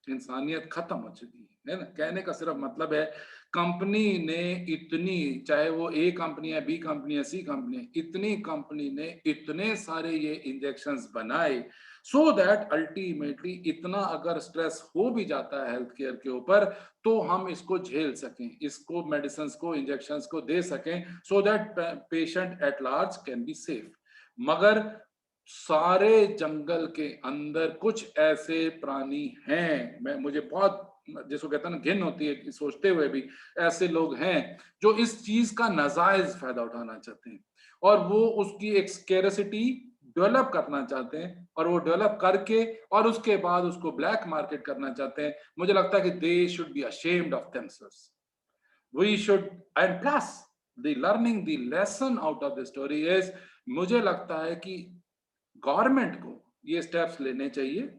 इंसानियत खत्म हो चुकी है ना। कहने का सिर्फ मतलब है कंपनी ने इतनी, चाहे वो ए कंपनी है, बी कंपनी है, सी कंपनी है, इतनी कंपनी ने इतने सारे ये इंजेक्शंस बनाए सो दैट अल्टीमेटली इतना अगर स्ट्रेस हो भी जाता है हेल्थ केयर के ऊपर तो हम इसको झेल सकें, इसको मेडिसिन को, इंजेक्शंस को दे सकें so that patient at large can be safe. मगर सारे जंगल के अंदर कुछ ऐसे प्राणी हैं, मुझे बहुत जिसको कहते हैं ना घिन होती है कि सोचते हुए भी, ऐसे लोग हैं जो इस चीज का नाजायज फायदा उठाना चाहते हैं और वो उसकी एक स्कैरसिटी डेवलप करना चाहते हैं और वो डेवलप करके और उसके बाद उसको ब्लैक मार्केट करना चाहते हैं। मुझे लगता है कि they should be ashamed of themselves, we should, and plus the learning the lesson out of the story is, मुझे लगता है कि गवर्नमेंट को ये स्टेप्स लेने चाहिए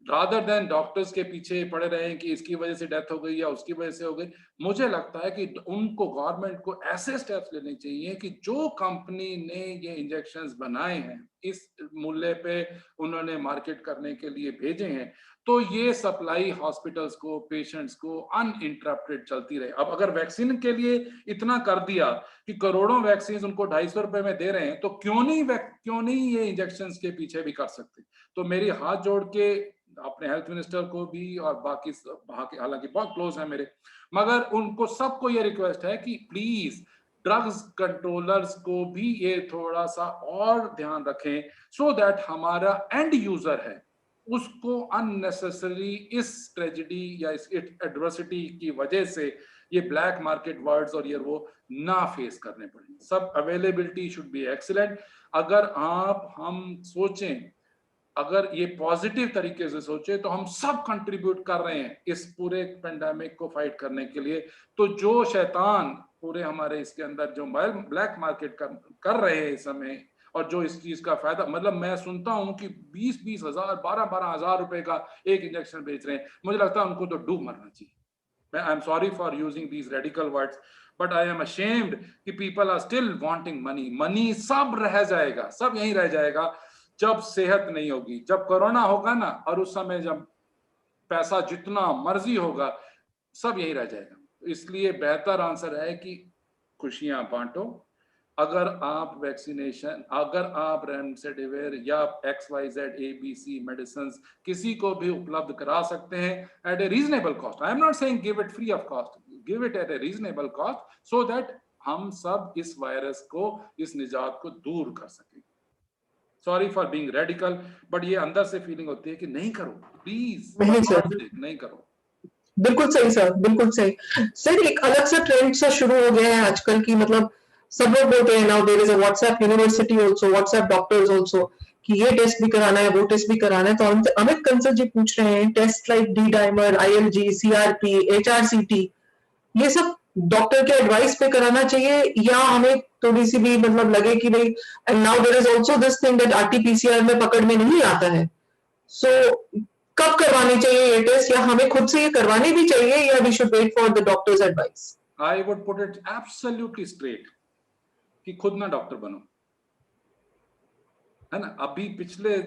रादर देन डॉक्टर्स के पीछे पड़े रहे कि इसकी वजह से डेथ हो गई या उसकी वजह से हो गई। मुझे लगता है कि उनको, गवर्नमेंट को ऐसे स्टेप्स लेने चाहिए कि जो कंपनी ने ये इंजेक्शंस बनाए हैं, इस मूल्य पे उन्होंने मार्केट करने के लिए भेजे हैं, तो ये सप्लाई हॉस्पिटल्स को, पेशेंट्स को अनइंटरप्टेड चलती रहे। अब अगर वैक्सीन के लिए इतना कर दिया कि करोड़ों वैक्सीन उनको 250 रुपए में दे रहे हैं, तो क्यों नहीं ये इंजेक्शंस के पीछे भी कर सकते। तो मेरी हाथ जोड़ के अपने हेल्थ मिनिस्टर को भी और बाकी हालांकि बहुत क्लोज है मेरे, मगर उनको सबको ये रिक्वेस्ट है कि प्लीज ड्रग्स कंट्रोलर्स को भी ये थोड़ा सा और ध्यान रखें सो दैट हमारा एंड यूजर है उसको अननेसेसरी इस ट्रेजेडी या इस एडवर्सिटी की वजह से ये ब्लैक मार्केट वर्ड्स और ये वो ना फेस करने पड़े। सब अवेलेबिलिटी शुड बी एक्सीलेंट। अगर हम सोचें, अगर ये पॉजिटिव तरीके से सोचे तो हम सब कंट्रीब्यूट कर रहे हैं इस पूरे पेंडेमिक को फाइट करने के लिए। तो जो शैतान पूरे हमारे इसके अंदर जो ब्लैक मार्केट कर रहे हैं इस समय और जो इस चीज का फायदा, मतलब मैं सुनता हूं कि 20-20 हजार, 12-12 हजार रुपए का एक इंजेक्शन बेच रहे हैं, मुझे लगता है उनको तो डूब मरना चाहिए। I am sorry for using these radical words but I am ashamed कि people are still wanting money. सब रह जाएगा, सब यहीं रह जाएगा जब सेहत नहीं होगी, जब कोरोना होगा ना, और उस समय जब पैसा जितना मर्जी होगा, सब यही रह जाएगा। इसलिए बेहतर आंसर है कि खुशियां बांटो। अगर आप वैक्सीनेशन, अगर आप रेमडेसिविर या XYZ ABC मेडिसिन किसी को भी उपलब्ध करा सकते हैं at a reasonable cost, I am not saying give it free of cost, give it at a reasonable cost so that हम सब इस वायरस को, इस निजात को दूर कर सकें। Sorry for being radical but ये अंदर से फीलिंग होती है कि नहीं करो प्लीज, नहीं करो। बिल्कुल सही सर, बिल्कुल सही सर। एक अलग सा ट्रेंड सा शुरू हो गया है आजकल की, मतलब सब लोग बोलते हैं now there is a WhatsApp university also, WhatsApp doctors also, कि ये टेस्ट भी कराना है, वो टेस्ट भी कराना है। तो अमित कंसल जी पूछ रहे हैं taste like D dimer, ILG, CRP, HRCT, ये सब डॉक्टर के एडवाइस पे कराना चाहिए या हमें थोड़ी सी भी मतलब लगे कि भाई, and now there is also this thing that RT-PCR में पकड़ में नहीं आता है, सो कब करवानी चाहिए ये टेस्ट, या हमें खुद से ये करवानी भी चाहिए, या we should wait for the doctor's advice? I would put it absolutely straight कि खुद ना डॉक्टर बनो, है ना। अभी पिछले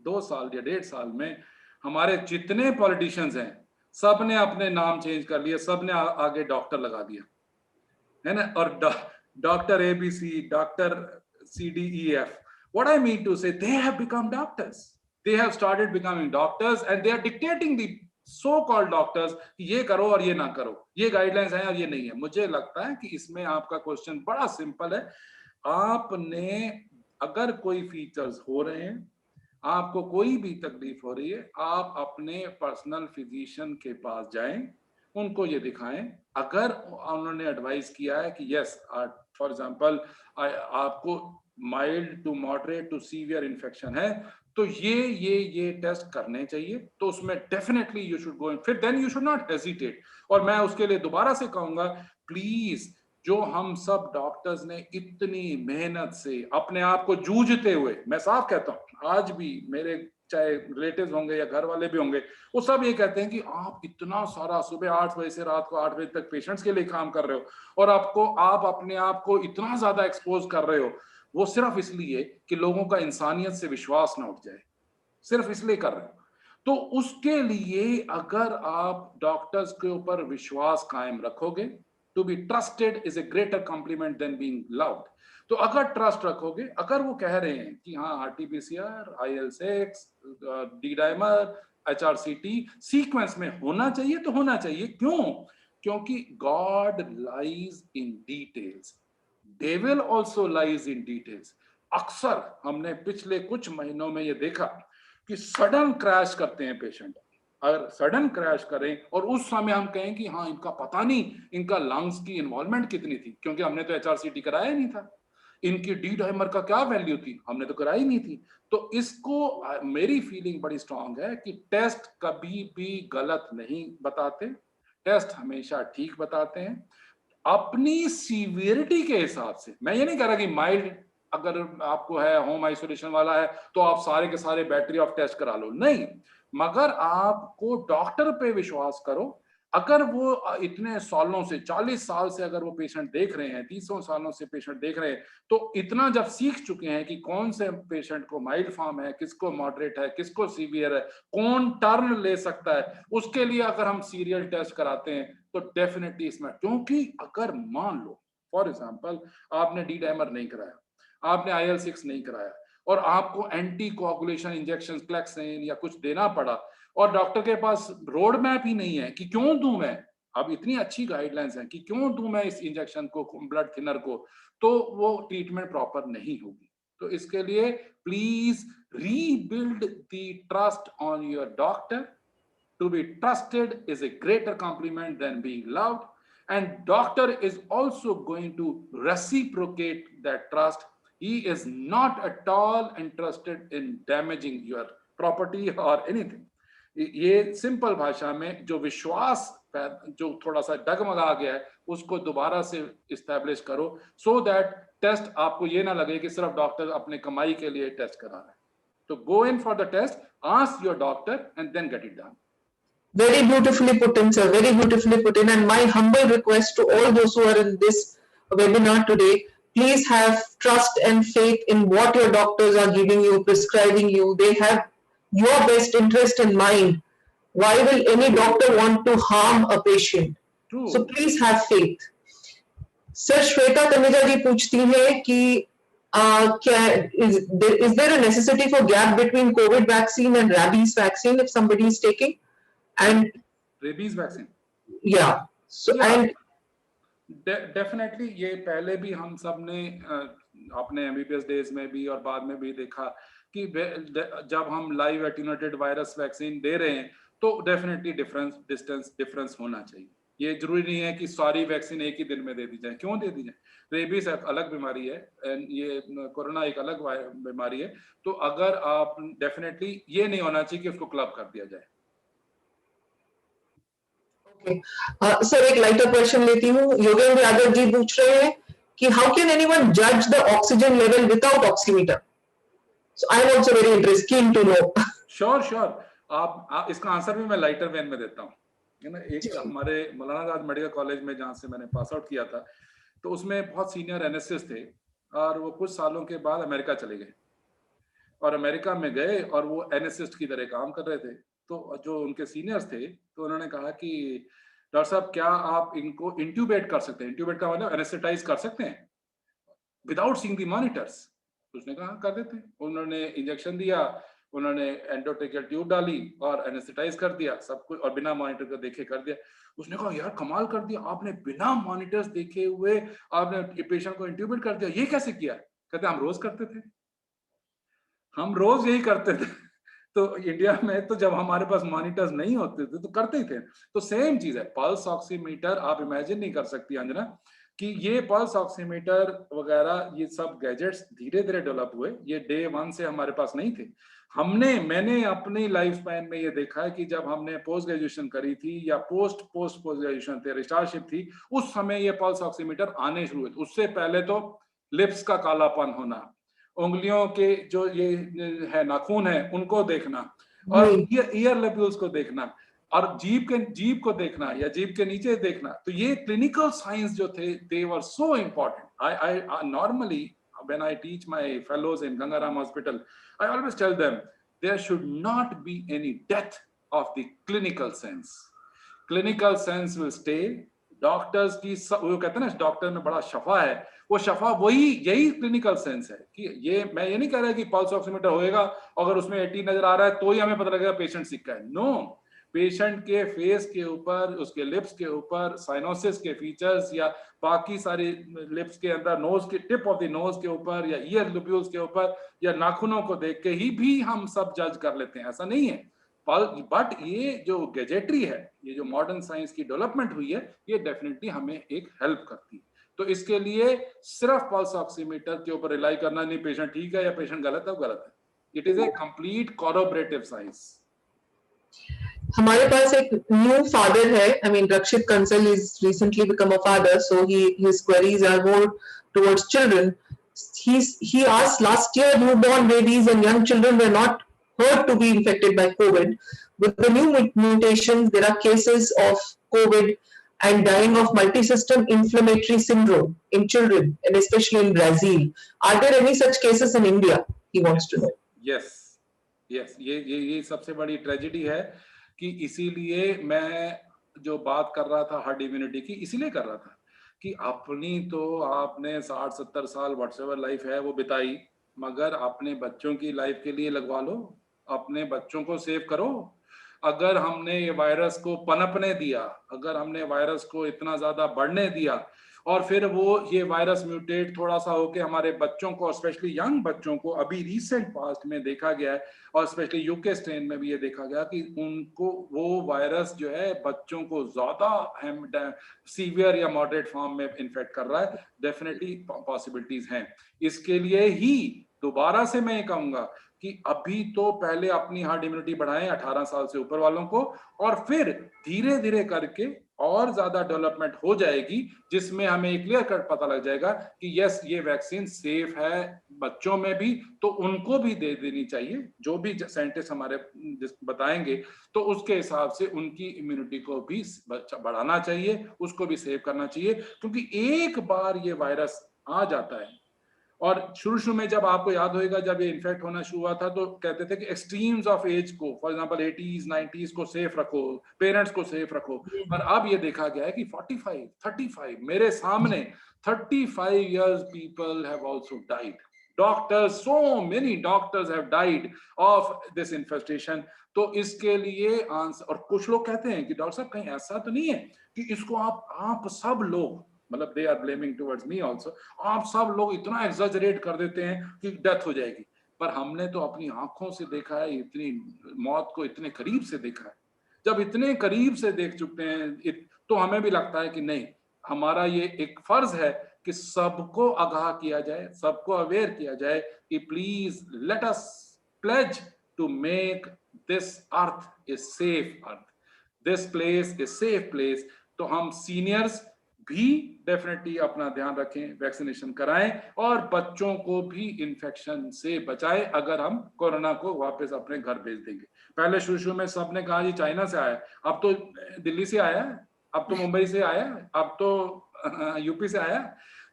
2 साल या 1.5 साल में हमारे जितने पॉलिटिशियंस हैं सब ने अपने नाम चेंज कर लिए, सब ने आगे डॉक्टर लगा दिया, है ना। और doctor ABC, doctor CDEF, what I mean to say, they have become doctors, they have started becoming doctors and they are dictating the so called doctors, ये करो और ये ना करो, ये गाइडलाइंस हैं और ये नहीं है। मुझे लगता है कि इसमें आपका क्वेश्चन बड़ा सिंपल है। आपने अगर कोई फीचर्स हो रहे हैं, आपको कोई भी तकलीफ हो रही है, आप अपने पर्सनल फिजिशियन के पास जाएं, उनको ये दिखाएं। अगर उन्होंने एडवाइस किया है कि यस, फॉर एग्जांपल आपको mild to moderate to severe infection है, तो ये टेस्ट करने चाहिए, तो उसमें डेफिनेटली यू शुड गो, फिर then you should not hesitate. और मैं उसके लिए दोबारा से कहूंगा, प्लीज, जो हम सब डॉक्टर्स ने इतनी मेहनत से अपने आप को जूझते हुए, मैं साफ कहता हूं, आज भी मेरे चाहे रिलेटिव्स होंगे या घर वाले भी होंगे, वो सब ये कहते हैं कि आप इतना सारा सुबह 8 बजे से रात को 8 बजे तक पेशेंट्स के लिए काम कर रहे हो, और आप अपने आप को इतना ज्यादा एक्सपोज कर रहे हो, वो सिर्फ इसलिए कि लोगों का इंसानियत से विश्वास ना उठ जाए, सिर्फ इसलिए कर रहे हो। तो उसके लिए अगर आप डॉक्टर्स के ऊपर विश्वास कायम रखोगे, to be trusted is a greater compliment than being loved. तो अगर ट्रस्ट रखोगे, अगर वो कह रहे हैं कि हाँ RTPCR, IL-6, D dimer, HRCT sequence में होना चाहिए, तो होना चाहिए। क्यों? क्योंकि God lies in details, devil also lies in details. अक्सर हमने पिछले कुछ महीनों में ये देखा कि सडन क्रैश करते हैं पेशेंट। अगर सडन क्रैश करें और उस समय हम कहें कि हाँ इनका पता नहीं इनका लंग्स की इन्वॉल्वमेंट कितनी थी, क्योंकि हमने तो HRCT कराया नहीं था, इनकी डी डाइमर का क्या वैल्यू थी, हमने तो कराई नहीं थी। तो इसको मेरी फीलिंग बड़ी स्ट्रांग है कि टेस्ट कभी भी गलत नहीं बताते, टेस्ट हमेशा ठीक बताते हैं अपनी सीवियरिटी के हिसाब से। मैं ये नहीं कह रहा कि माइल्ड अगर आपको है, होम आइसोलेशन वाला है, तो आप सारे के सारे बैटरी ऑफ टेस्ट करा लो, नहीं, मगर आपको डॉक्टर पे विश्वास करो। अगर वो इतने सालों से, 40 साल से अगर वो पेशेंट देख रहे हैं, 30 सालों से पेशेंट देख रहे हैं, तो इतना जब सीख चुके हैं कि कौन से पेशेंट को माइल्ड फॉर्म है, किसको मॉडरेट है, किसको सीवियर है, कौन टर्न ले सकता है, उसके लिए अगर हम सीरियल टेस्ट कराते हैं तो डेफिनेटली इसमें, क्योंकि अगर मान लो फॉर एग्जांपल आपने डी डाइमर नहीं कराया, आपने IL-6 नहीं कराया, और आपको एंटी कोआगुलेशन इंजेक्शन क्लेक्सेन या कुछ देना पड़ा, और डॉक्टर के पास रोड मैप ही नहीं है कि क्यों दूं मैं, अब इतनी अच्छी गाइडलाइंस हैं कि क्यों दूं मैं इस इंजेक्शन को, ब्लड थिनर को, तो वो ट्रीटमेंट प्रॉपर नहीं होगी। तो इसके लिए please rebuild the trust on your doctor. To be trusted is a greater compliment than being loved, and doctor is also going to reciprocate that trust. He is not at all interested in damaging your property or anything. ये simple भाषा में जो विश्वास जो थोड़ा सा डगमगा गया है, उसको दोबारा से इस्टेब्लिश करो, so that टेस्ट आपको ये ना लगे कि सिर्फ डॉक्टर अपने कमाई के लिए टेस्ट करा रहा है। तो go in for the test, ask your doctor and then get it done. Very beautifully put in, sir. Very beautifully put in. And my humble request to all those who are in this webinar today, please have trust and faith in what your doctors are giving you, prescribing you. They have your best interest in mind. Why will any doctor want to harm a patient? True. So please have faith. Sir, Shweta Taneja ji पूछती है कि क्या is there a necessity for gap between COVID vaccine and rabies vaccine if somebody is taking? And rabies vaccine, yeah, so yeah. And definitely ये पहले भी हम सब ने अपने MBBS डेज में भी और बाद में भी देखा कि जब हम लाइव एटेन्यूएटेड वायरस वैक्सीन दे रहे हैं तो डेफिनेटली डिफरेंस होना चाहिए। ये जरूरी नहीं है कि सारी वैक्सीन एक ही दिन में दे दी जाए। क्यों दे दी जाए? रेबीज एक अलग बीमारी है, ये कोरोना एक अलग बीमारी है। तो अगर आप डेफिनेटली ये नहीं होना चाहिए कि उसको क्लब कर दिया जाए। सर एक लाइटर क्वेश्चन लेती हूँ। योगेंद्र यादव जी पूछ रहे हैं कि हाउ कैन एनीवन जज the oxygen level without oximeter? So I am also very interested to know. Sure आप इसका आंसर भी मैं लाइटर वेन में देता हूँ, है ना। एक हमारे मौलाना आजाद मेडिकल कॉलेज में जहाँ से मैंने पास आउट किया था, तो उसमें बहुत सीनियर एनेस्थिस्ट थे और वो कुछ सालों के बाद अमेरिका चले गए, और अमेरिका में गए और वो एनेस्थिस्ट की तरह काम कर रहे थे। तो जो उनके सीनियर्स थे तो उन्होंने कहा कि डॉक्टर साहब क्या आप इनको इंट्यूबेट कर सकते हैं? इंट्यूबेट का मतलब एनेस्थेटाइज कर सकते हैं विदाउट सीइंग द मॉनिटर्स? उसने कहा कर देते हैं। उन्होंने इंजेक्शन दिया, उन्होंने एंडोट्रेकियल ट्यूब डाली और एनेस्थेटाइज कर दिया सब कुछ, और बिना मॉनिटर को देखे कर दिया। उसने कहा यार कमाल कर दिया आपने, बिना मॉनिटर्स देखे हुए आपने पेशेंट को इंट्यूबेट कर दिया, ये कैसे किया? कहते हम रोज करते थे, हम रोज यही करते थे। तो इंडिया में तो जब हमारे पास मॉनिटर्स नहीं होते थे तो करते ही थे। तो सेम चीज है, पल्स ऑक्सीमीटर आप इमेजिन नहीं कर सकती अंजना कि ये पल्स ऑक्सीमीटर वगैरह ये सब गैजेट्स धीरे धीरे डेवलप हुए, ये डे 1 से हमारे पास नहीं थे। मैंने अपनी लाइफ स्पैन में ये देखा है कि जब हमने पोस्ट ग्रेजुएशन करी थी या पोस्ट ग्रेजुएशन थे, रिस्टार्टशिप थी, उस समय ये पल्स ऑक्सीमीटर आने शुरू हुए। उससे पहले तो लिप्स का कालापन होना, उंगलियों के जो ये है नाखून है उनको देखना, और ईयर लेब्यूल्स को देखना, और जीभ को देखना या जीभ के नीचे देखना। तो ये क्लिनिकल साइंस जो थे they were so important. I normally when I teach my fellows in Gangaram Hospital, I always tell them there should not be any death of the clinical sense. Clinical sense will stay. Doctors की वो कहते हैं ना doctor में बड़ा शफा है, वो शफा यही क्लिनिकल सेंस है कि मैं ये नहीं कह रहा कि पल्स ऑक्सीमीटर होएगा अगर उसमें 80 नजर आ रहा है तो ही हमें पता लगेगा पेशेंट सिक है। नो, पेशेंट के फेस के ऊपर, उसके लिप्स के ऊपर, साइनोसिस के फीचर्स या बाकी सारे लिप्स के अंदर, नोज के टिप ऑफ द नोज के ऊपर या ईयर लुब्यूल्स के ऊपर या नाखूनों को देख के ही भी हम सब जज कर लेते हैं, ऐसा नहीं है। बट ये जो गैजेटरी है, ये जो मॉडर्न साइंस की डेवलपमेंट हुई है, ये डेफिनेटली हमें एक हेल्प करती है। तो इसके लिए सिर्फ पल्स ऑक्सीमीटर के ऊपर रिलाई करना नहीं, पेशेंट ठीक है या पेशेंट गलत है, गलत है। It is a complete corroborative science. हमारे पास एक न्यू फादर है, I mean Rakshit Kansal is recently become a father, so his queries are more towards children. He asked last year newborn babies and young children were not heard to be infected by COVID. With the new mutations, there are cases of COVID and dying of multisystem inflammatory syndrome in children, and especially in Brazil. Are there any such cases in India? He wants to know. Yes, ये सबसे बड़ी tragedy है कि इसीलिए मैं जो बात कर रहा था हर्ड इम्यूनिटी की, इसीलिए कर रहा था कि अपनी तो आपने 60-70 साल व्हाटएवर लाइफ है वो बिताई, मगर अपने बच्चों की लाइफ के लिए लगवा लो, अपने बच्चों को सेव करो। अगर हमने ये वायरस को पनपने दिया, अगर हमने वायरस को इतना ज्यादा बढ़ने दिया और फिर वो ये वायरस म्यूटेट थोड़ा सा होके हमारे बच्चों को, स्पेशली यंग बच्चों को, अभी रिसेंट पास्ट में देखा गया है और स्पेशली यूके स्ट्रेन में भी ये देखा गया कि उनको वो वायरस जो है बच्चों को ज्यादा सीवियर या मॉडरेट फॉर्म में इन्फेक्ट कर रहा है। डेफिनेटली पॉसिबिलिटीज हैं। इसके लिए ही दोबारा से मैं ये कहूंगा कि अभी तो पहले अपनी हार्ड इम्यूनिटी बढ़ाएं 18 साल से ऊपर वालों को, और फिर धीरे धीरे करके और ज्यादा डेवलपमेंट हो जाएगी जिसमें हमें क्लियर कट पता लग जाएगा कि यस ये वैक्सीन सेफ है बच्चों में भी, तो उनको भी दे देनी चाहिए। जो भी साइंटिस्ट हमारे बताएंगे तो उसके हिसाब से उनकी इम्यूनिटी को भी बढ़ाना चाहिए, उसको भी सेव करना चाहिए, क्योंकि एक बार ये वायरस आ जाता है। और शुरू में जब आपको याद होगा जब ये इन्फेक्ट होना शुरू हुआ था तो कहते थे कि एक्सट्रीम्स ऑफ एज को, फॉर एग्जांपल 80s 90s को सेफ रखो, पेरेंट्स को सेफ रखो। पर अब ये देखा गया है कि 45 35 मेरे सामने 35 years people have also died. Doctors, so many doctors have died of this infestation. तो इसके लिए आंसर, और कुछ लोग कहते हैं कि डॉक्टर साहब कहीं ऐसा तो नहीं है कि इसको आप सब लोग, मतलब they are blaming towards me also, आप सब लोग इतना एक्सैजरेट कर देते हैं कि डेथ हो जाएगी। पर हमने तो अपनी आंखों से देखा है, इतनी मौत को इतने करीब से देखा है। जब इतने करीब से देख चुके हैं तो हमें भी लगता है कि नहीं, हमारा ये एक फर्ज है कि सबको आगाह किया जाए, सबको अवेयर किया जाए कि please let us pledge to make this earth a safe earth, this place a safe place. तो हम सीनियर्स भी डेफिनेटली अपना ध्यान रखें, वैक्सीनेशन कराएं और बच्चों को भी इन्फेक्शन से बचाएं। अगर हम कोरोना को वापस अपने घर भेज देंगे, पहले शुरू में सबने कहा जी चाइना से आया, अब तो दिल्ली से आया, अब तो मुंबई से आया, अब तो यूपी से आया।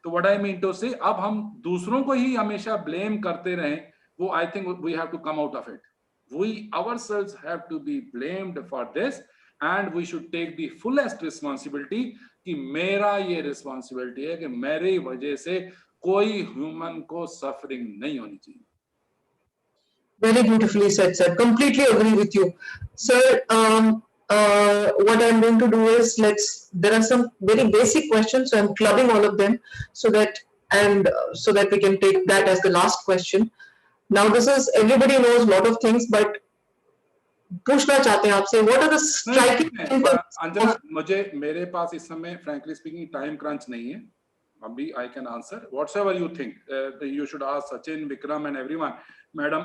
तो व्हाट आई मीन टू से, अब हम दूसरों को ही हमेशा ब्लेम करते रहें, वो I think we have to come out of it. We ourselves have to be blamed for this and we should take the fullest responsibility कि मेरा ये रिस्पॉन्सिबिलिटी है कि मेरी वजह से कोई ह्यूमन को सफरिंग नहीं होनी चाहिए। Very beautifully said, sir. Completely agree with you, sir. What I'm going to do is there are some very basic questions, so I'm clubbing all of them so that we can take that as the last question. Now, this is everybody knows a lot of things, but पूछना चाहते हैं आपसे what are the striking symptoms? Anjana, मुझे मेरे पास इस समय frankly speaking time crunch नहीं है. अभी I can answer whatever you think. You should ask Sachin, Vikram and everyone, madam.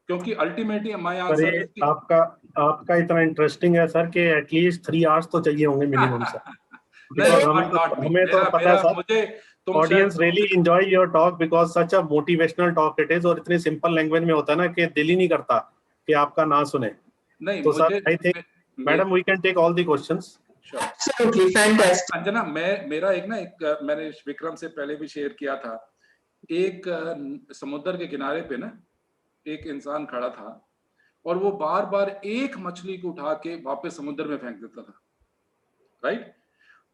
क्योंकि ultimately my answer is कि आपका इतना इंटरेस्टिंग है सर कि एटलीस्ट 3 आवर्स तो चाहिए होंगे मिनिमम सर. हमें तो पता है सर, मुझे audience really enjoy your talk because such a motivational talk it is, और इतनी सिंपल लैंग्वेज में होता है ना कि दिल ही नहीं करता कि आपका ना सुने. नहीं तो sir I think madam we can take all the questions. Absolutely fantastic. Anjana, मेरा एक मैंने विक्रम से पहले भी शेयर किया था. एक समुद्र के किनारे पे ना एक इंसान खड़ा था और वो बार बार एक मछली को उठा के वापस समुद्र में फेंक देता था. राइट?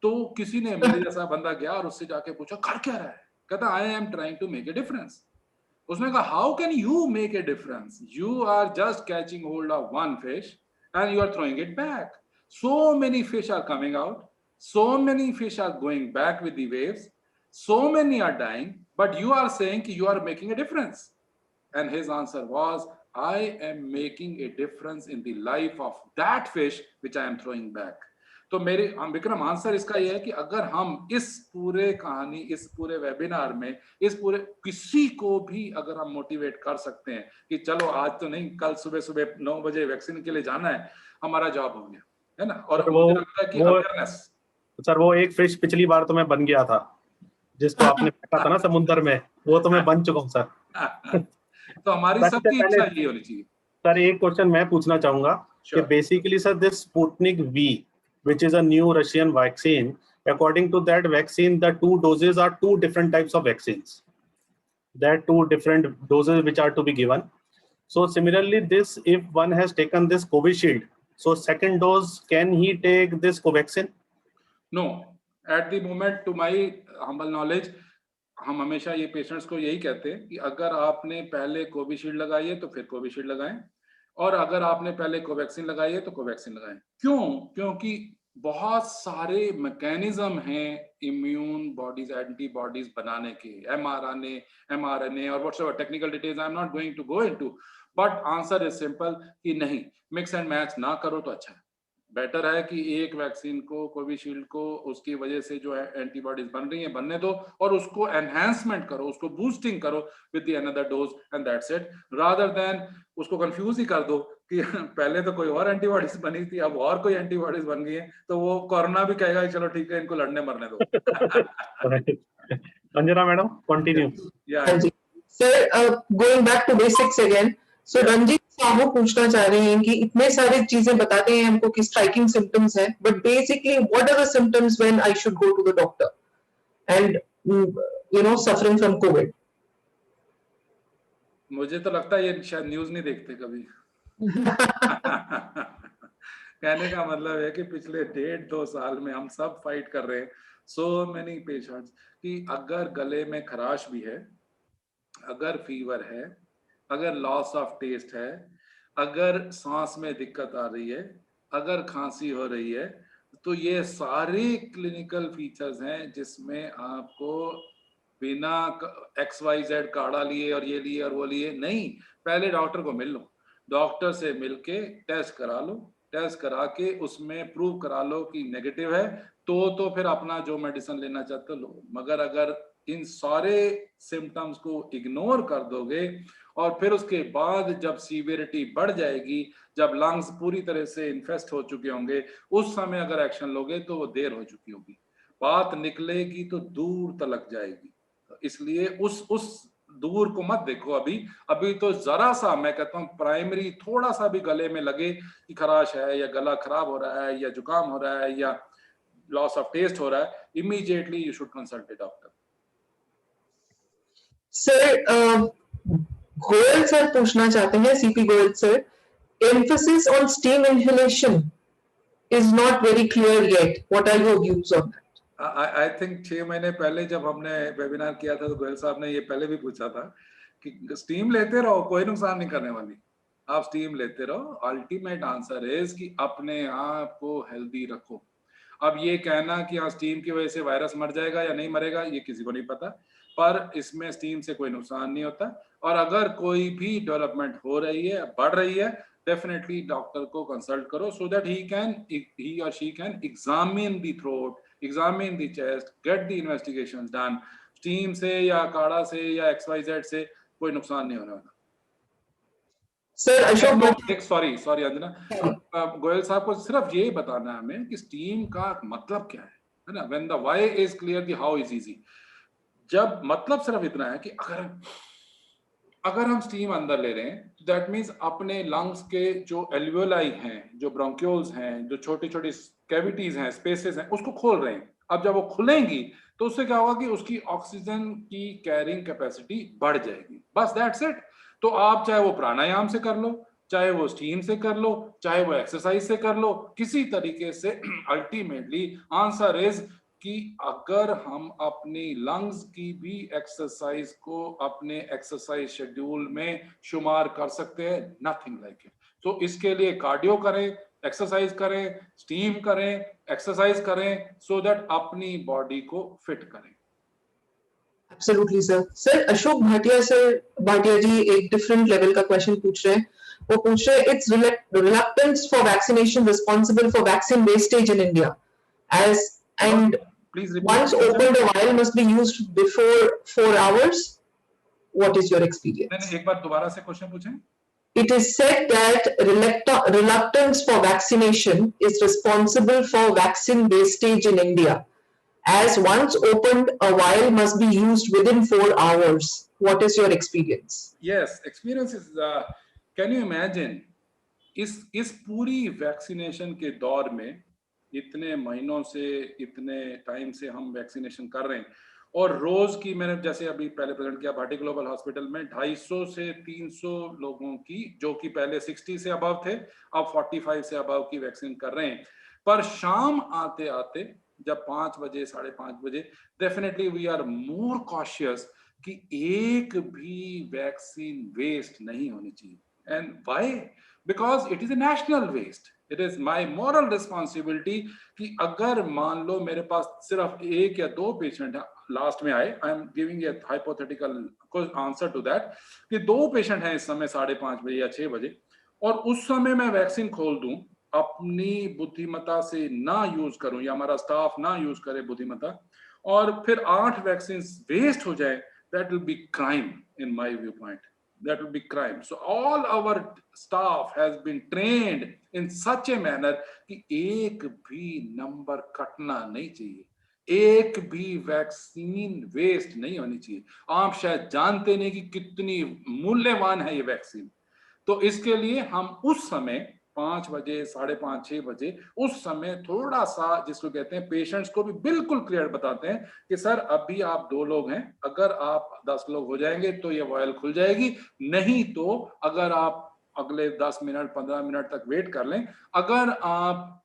तो किसी ने, मेरे जैसा बंदा गया और उससे जाके पूछा कर क्या रहा है? कहता I am trying to make a difference. उसने कहा how can you make a difference? You are just catching hold of one fish and you are throwing it back. So many fish are coming out, so many fish are going back with the waves, so many are dying, but you are saying that you are making a difference. And his answer was, I am making a difference in the life of that fish which I am throwing back. तो मेरे Vikram answer इसका ये है कि अगर हम इस पूरे कहानी, इस पूरे वेबिनार में, इस पूरे किसी को भी अगर हम मोटिवेट कर सकते हैं कि चलो आज तो नहीं, कल सुबह सुबह 9 बजे वैक्सीन के लिए जाना है, हमारा जॉब हो गया, है ना. और मुझे लगता है कि अवेयरनेस. सर वो एक फिश पिछली बार तो मैं बन गया था जिसको आपने फेंका था ना समुद्र में, वो तो मैं बन चुका हूँ सर. तो हमारी सबकी इच्छा ये होनी चाहिए. सर एक क्वेश्चन मैं पूछना चाहूंगा कि basically sir this Sputnik V which is a new Russian vaccine, according to that vaccine the 2 doses are 2 different types of vaccines. There are 2 different doses which are to be given. So similarly this, if one has taken this Covishield, so second dose can he take this Covaxin? No, at the moment to my humble knowledge हम हमेशा ये patients को यही कहते हैं कि अगर आपने पहले कोविशील्ड लगाई है तो फिर कोविशील्ड लगाएं, और अगर आपने पहले कोवैक्सीन लगाई है तो कोवैक्सीन लगाएं. क्यों? क्योंकि बहुत सारे मैकेनिज्म हैं इम्यून बॉडीज, एंटीबॉडीज बनाने के, mRNA और whatsoever technical details I am not going to go into, but answer is simple कि नहीं, मिक्स एंड मैच ना करो तो अच्छा है. बेटर है कि एक वैक्सीन को, कोविशील्ड को, उसकी वजह से जो है एंटीबॉडीज बन रही हैं बनने दो, और उसको एनहांसमेंट करो, उसको बूस्टिंग करो with the another dose, and that's it, rather than उसको कंफ्यूज ही कर दो कि पहले तो कोई और एंटीबॉडीज बनी थी, अब और कोई एंटीबॉडीज बन गई है, तो वो कोरोना भी कहेगा चलो ठीक है इनको लड़ने मरने दो. Anjana madam continue. Sir going back to basics again, so Ranjit Sahu पूछना चाह रहे हैं कि इतने सारे चीजें बताते हैं हमको कि स्ट्राइकिंग सिम्टम्स है, but basically what are the symptoms when I should go to the doctor and you know suffering from covid? मुझे तो लगता है ये शायद न्यूज नहीं देखते कभी. कहने का मतलब है कि पिछले 1.5-2 साल में हम सब फाइट कर रहे हैं, सो मेनी पेशेंट्स, कि अगर गले में खराश भी है, अगर फीवर है, अगर लॉस ऑफ टेस्ट है, अगर सांस में दिक्कत आ रही है, अगर खांसी हो रही है, तो ये सारे क्लिनिकल फीचर्स हैं जिसमें आपको बिना XYZ काढ़ा लिए और ये लिए और वो लिए नहीं, पहले डॉक्टर को मिल लो, डॉक्टर से मिलके टेस्ट करा लो, टेस्ट करा के उसमें प्रूव करा लो कि नेगेटिव है, तो फिर अपना जो मेडिसिन लेना चाहते हो लो. मगर अगर इन सारे सिम्टम्स को इग्नोर कर दोगे और फिर उसके बाद जब सीवियरिटी बढ़ जाएगी, जब लंग्स पूरी तरह से इन्फेस्ट हो चुके होंगे, उस समय अगर एक्शन लोगे तो वो देर हो चुकी होगी, बात निकलेगी तो दूर तलक जाएगी. इसलिए उस दूर को मत देखो. अभी तो जरा सा, मैं कहता हूँ प्राइमरी थोड़ा सा भी गले में लगे कि खराश है या गला खराब हो रहा है या जुकाम हो रहा है या लॉस ऑफ टेस्ट हो रहा है, immediately you should consult A doctor. Sir Goyal sir पूछना चाहते हैं, CP Goyal sir, emphasis on steam inhalation is not very clear yet. What are your views on that? I think 6 महीने पहले जब हमने वेबिनार किया था तो गोयल साहब ने ये पहले भी पूछा था कि स्टीम लेते रहो, कोई नुकसान नहीं करने वाली, आप स्टीम लेते रहो। अल्टीमेट आंसर इज कि अपने आप को हेल्दी रखो। अब ये कहना कि हाँ स्टीम की वजह से वायरस मर जाएगा या नहीं मरेगा, ये किसी को नहीं पता, पर इसमें स्टीम से कोई नुकसान नहीं होता। और अगर कोई भी डेवलपमेंट हो रही है, बढ़ रही है, डेफिनेटली डॉक्टर को कंसल्ट करो, सो दैट ही और she can examine the throat, examine the chest, get the investigations done. Steam से या काढ़ा से या XYZ से कोई नुकसान नहीं होने वाला। सर अशोक, सॉरी अंजना, गोयल साहब को सिर्फ ये बताना है हमें कि स्टीम का मतलब क्या है ना। When the why is clear, the how is easy. जब मतलब सिर्फ इतना है कि अगर हम स्टीम अंदर ले रहे हैं, दैट मीन्स अपने लंग्स के जो एल्वियोलाई हैं, जो ब्रोंक्यूल्स हैं, जो छोटी छोटी कैविटीज हैं, स्पेसेस हैं, उसको खोल रहे हैं। अब जब वो खुलेंगी तो उससे क्या होगा कि उसकी ऑक्सीजन की कैरिंग कैपेसिटी बढ़ जाएगी, बस दैट्स इट। तो आप चाहे वो प्राणायाम से कर लो, चाहे वो स्टीम से कर लो, चाहे वो एक्सरसाइज से कर लो, किसी तरीके से अल्टीमेटली आंसर इज कि अगर हम अपनी लंग्स की भी एक्सरसाइज को अपने एक्सरसाइज शेड्यूल में शुमार कर सकते हैं, नथिंग लाइक इट। तो इसके लिए कार्डियो करें, एक्सरसाइज करें, स्टीम करें, एक्सरसाइज करें, सो दैट अपनी बॉडी को फिट करें। Absolutely sir. Sir Ashok Bhatia ji एक डिफरेंट लेवल का क्वेश्चन पूछ रहे हैं। वो पूछ रहे हैं, it's reluctance for vaccination responsible for vaccine wastage in India as and once opened a vial must be used before 4 hours. What is your experience? एक बार दोबारा से क्वेश्चन पूछें। It is said that reluctance for vaccination is responsible for vaccine wastage in India, as once opened a vial must be used within 4 hours. What is your experience? Yes, experience is can you imagine इस पूरी vaccination के दौर में इतने महीनों से, इतने time से हम वैक्सीनेशन कर रहे हैं, और रोज की, मैंने जैसे अभी पहले प्रेजेंट किया भाटी ग्लोबल हॉस्पिटल में 250 से 300 लोगों की, जो कि पहले 60 से अबव थे, अब 45 से अबव की वैक्सीन कर रहे हैं। पर शाम आते आते जब 5 बजे 5:30 बजे, definitely we are more cautious कि एक भी वैक्सीन वेस्ट नहीं होनी चाहिए। And why? Because it is a national waste. It is my moral responsibility कि अगर मान लो मेरे पास सिर्फ 1 या 2 पेशेंट लास्ट में आए, I am giving a hypothetical answer to that, कि 2 पेशेंट हैं इस समय 5:30 बजे या 6 बजे, और उस समय मैं वैक्सीन खोल दूं, अपनी बुद्धिमत्ता से ना यूज करूं या हमारा स्टाफ ना यूज करे बुद्धिमत्ता, और फिर 8 वैक्सीन वेस्ट हो जाए, that will be crime in my view point. That will be crime. So all our staff has been trained in such a manner कि एक भी नंबर कटना नहीं चाहिए, एक भी वैक्सीन वेस्ट नहीं होनी चाहिए। आप शायद जानते नहीं कि कितनी मूल्यवान है ये वैक्सीन। तो इसके लिए हम उस समय 5 बजे, 5:30, 6 बजे, उस समय थोड़ा सा, जिसको कहते हैं, पेशेंट्स को भी बिल्कुल क्लियर बताते हैं कि सर अभी आप 2 लोग हैं, अगर आप 10 लोग हो जाएंगे तो ये वायल खुल जाएगी, नहीं तो अगर आप अगले 10 मिनट 15 मिनट तक वेट कर लें, अगर आप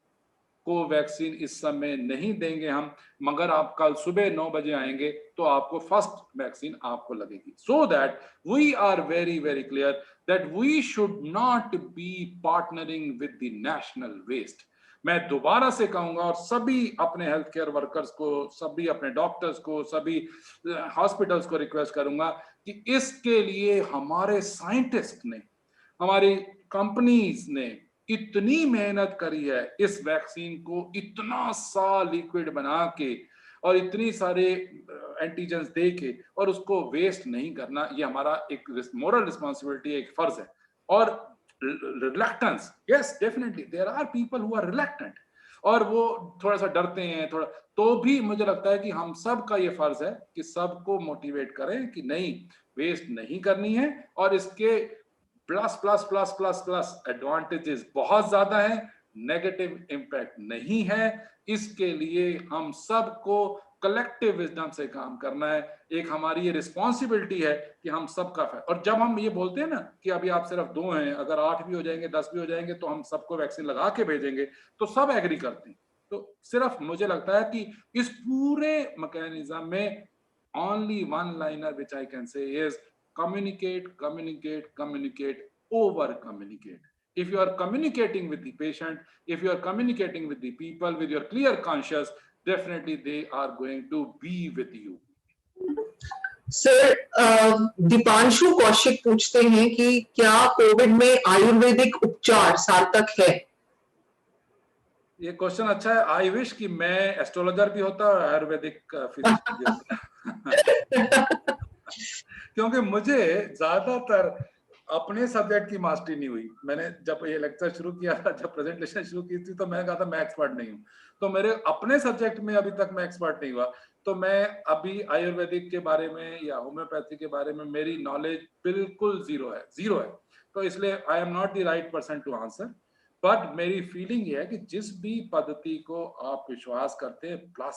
को वैक्सीन इस समय नहीं देंगे हम, मगर आप कल सुबह 9 बजे आएंगे तो आपको फर्स्ट वैक्सीन आपको लगेगी। So that we are very very clear that we should not be partnering with the national waste. मैं दोबारा से कहूंगा, और सभी अपने हेल्थ केयर वर्कर्स को, सभी अपने डॉक्टर्स को, सभी हॉस्पिटल्स को रिक्वेस्ट करूंगा कि इसके लिए हमारे साइंटिस्ट ने, हमारी कंपनीज ने इतनी मेहनत करी है इस वैक्सीन को इतना सा लिक्विड बना के और इतनी सारे एंटीजेंस दे के, और उसको वेस्ट नहीं करना, ये हमारा एक मोरल रिस्पॉन्सिबिलिटी, एक फर्ज है। और reluctance, yes definitely there are people who are reluctant, और वो थोड़ा सा डरते हैं थोड़ा, तो भी मुझे लगता है कि हम सब का ये फर्ज है कि सबको मोटिवेट करें कि नहीं, वेस्ट नहीं करनी है, और इसके plus plus plus plus plus advantages बहुत ज्यादा है, नेगेटिव इम्पैक्ट नहीं है। इसके लिए हम सबको कलेक्टिव विजडम से काम करना है, एक हमारी ये रिस्पॉन्सिबिलिटी है कि हम सबका। और जब हम ये बोलते हैं ना कि अभी आप सिर्फ 2 हैं, अगर 8 भी हो जाएंगे, 10 भी हो जाएंगे, तो हम सबको वैक्सीन लगा के भेजेंगे, तो सब एग्री करते हैं। तो सिर्फ मुझे लगता है कि इस पूरे मैकेनिज्म में only one liner which I can say is communicate, over communicate. If you are communicating with the patient, if you are communicating with the people with your clear conscience, definitely they are going to be with you. Sir, Deepanshu Kaushik पूछते हैं कि क्या Covid में आयुर्वेदिक उपचार सार्थक है? ये question अच्छा है. आई विश कि मैं एस्ट्रोलॉजर भी होता और आयुर्वेदिक फिजिशियन भी होता. क्योंकि मुझे ज्यादातर अपने सब्जेक्ट की मास्टरी नहीं हुई. मैंने जब ये लेक्चर शुरू किया था, जब प्रेजेंटेशन शुरू की थी, तो मैंने कहा था मैं एक्सपर्ट नहीं हूँ. तो मेरे अपने सब्जेक्ट में अभी तक मैं एक्सपर्ट नहीं हुआ. तो मैं अभी आयुर्वेदिक के बारे में या होम्योपैथी के बारे में मेरी नॉलेज बिल्कुल जीरो है. तो इसलिए I am not the right person to answer. But मेरी फीलिंग ये है कि जिस भी पद्धति को आप विश्वास करते हैं, प्लस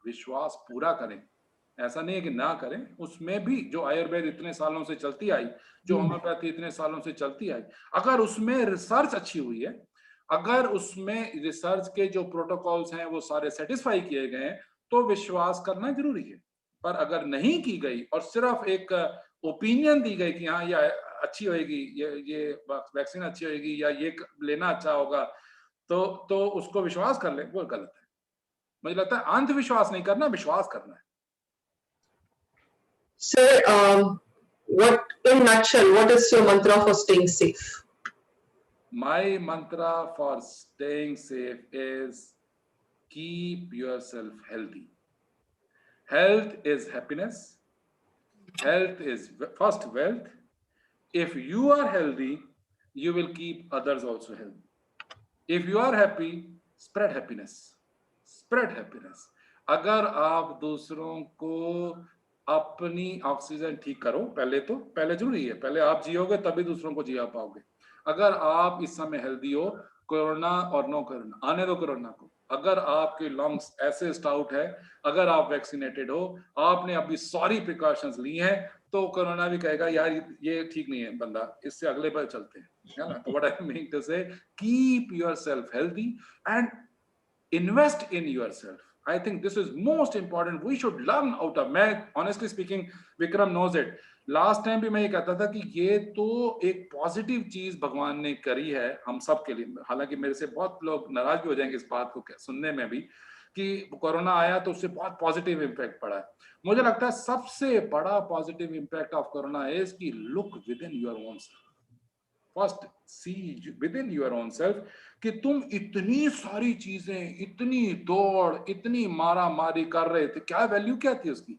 विश्वास पूरा करें. ऐसा नहीं है कि ना करें. उसमें भी जो आयुर्वेद इतने सालों से चलती आई, जो होम्योपैथी इतने सालों से चलती आई, अगर उसमें रिसर्च अच्छी हुई है, अगर उसमें रिसर्च के जो प्रोटोकॉल्स हैं वो सारे सेटिस्फाई किए गए हैं, तो विश्वास करना जरूरी है. पर अगर नहीं की गई और सिर्फ एक ओपिनियन दी गई कि हाँ ये अच्छी होगी, ये वैक्सीन अच्छी होगी या ये लेना अच्छा होगा, तो उसको विश्वास कर ले, वो गलत है. मुझे लगता है अंधविश्वास नहीं करना, विश्वास करना है. Sir, what in nutshell, what is your mantra for staying safe? My mantra for staying safe is keep yourself healthy. Health is happiness. Health is first wealth. If you are healthy, you will keep others also healthy. If you are happy, spread happiness. Spread happiness. अगर आप दूसरों को अपनी oxygen ठीक करो, पहले जरूरी है, पहले आप जियोगे तभी दूसरों को जिया पाओगे. अगर आप इस समय हेल्दी हो, कोरोना और नो कोरोना, आने दो कोरोना को. अगर आपके लंग्स ऐसे स्टाउट है, अगर आप वैक्सीनेटेड हो, आपने अभी सारी प्रिकॉशंस ली हैं, तो कोरोना भी कहेगा यार ये ठीक नहीं है बंदा, इससे अगले पर चलते हैं, है ना. तो व्हाट आई मीन टू से, keep yourself healthy and invest in yourself. I think this is most important. We should learn out of. मैं honestly speaking, Vikram knows it. Last time भी मैं ये कहता था कि ये तो एक पॉजिटिव चीज भगवान ने करी है हम सब के लिए. हालांकि मेरे से बहुत लोग नाराज भी हो जाएंगे इस बात को सुनने में भी कि कोरोना आया तो उससे बहुत पॉजिटिव इम्पैक्ट पड़ा है. मुझे लगता है सबसे बड़ा positive impact of corona is कि look within your own self. First see within your own self कि तुम इतनी सारी चीजें, इतनी दौड़, इतनी मारा मारी कर रहे थे, क्या वैल्यू क्या थी उसकी,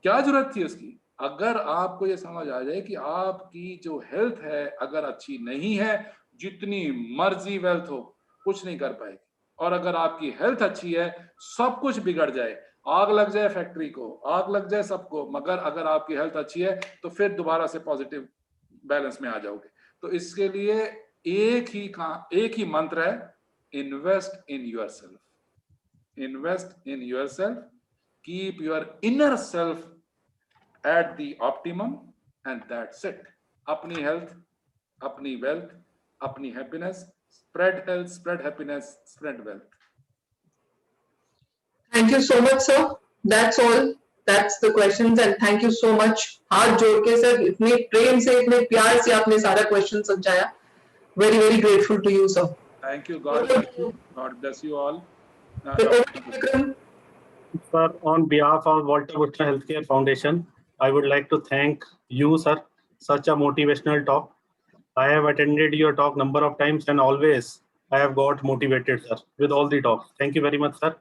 क्या जरूरत थी उसकी. अगर आपको ये समझ आ जाए कि आपकी जो हेल्थ है अगर अच्छी नहीं है, जितनी मर्जी वेल्थ हो कुछ नहीं कर पाएगी. और अगर आपकी हेल्थ अच्छी है, सब कुछ बिगड़ जाए, आग लग जाए फैक्ट्री को, आग लग जाए सबको, मगर अगर आपकी हेल्थ अच्छी है तो फिर दोबारा से पॉजिटिव बैलेंस में आ जाओगे. तो इसके लिए एक ही मंत्र है, invest in yourself. Invest in yourself, keep your inner self at the optimum and that's it. अपनी हेल्थ, अपनी वेल्थ, अपनी happiness, spread health, spread happiness, spread wealth. Thank you so much, sir. That's all. That's the questions and thank you so much. हाथ जोड़ के sir, इतने प्रेम से, इतने प्यार से आपने सारा क्वेश्चन समझाया. Very, very grateful to you, sir. Thank you. God bless you. God bless you all. Vikram. Sir, on behalf of Walter Bushnell Healthcare Foundation, I would like to thank you, sir. Such a motivational talk. I have attended your talk number of times and always I have got motivated, sir, with all the talks. Thank you very much, sir.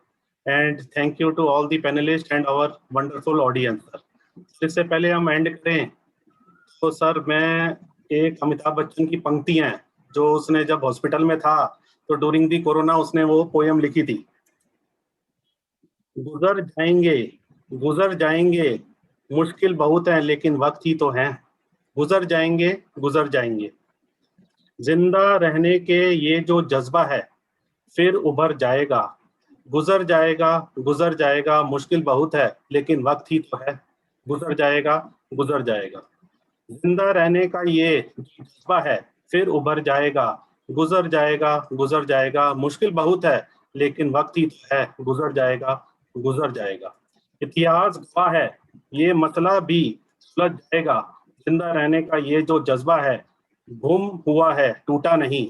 And thank you to all the panelists and our wonderful audience, sir. इससे पहले हम and करें तो sir, मैं एक अमिताभ बच्चन की पंक्तियां हैं जो उसने जब हॉस्पिटल में था तो ड्यूरिंग दी कोरोना उसने वो पोयम लिखी थी. गुजर जाएंगे मुश्किल बहुत है लेकिन वक्त ही तो है. गुजर जाएंगे जिंदा रहने के ये जो जज्बा है फिर उभर जाएगा. गुजर जाएगा मुश्किल बहुत है लेकिन वक्त ही तो है. गुजर जाएगा जिंदा रहने का ये जज्बा है फिर उभर जाएगा. गुजर जाएगा मुश्किल बहुत है लेकिन वक्त ही तो है. गुजर जाएगा इतिहास गवाह है ये मसला भी सुलझ जाएगा. जिंदा रहने का ये जो जज्बा है, गुम हुआ है, टूटा नहीं,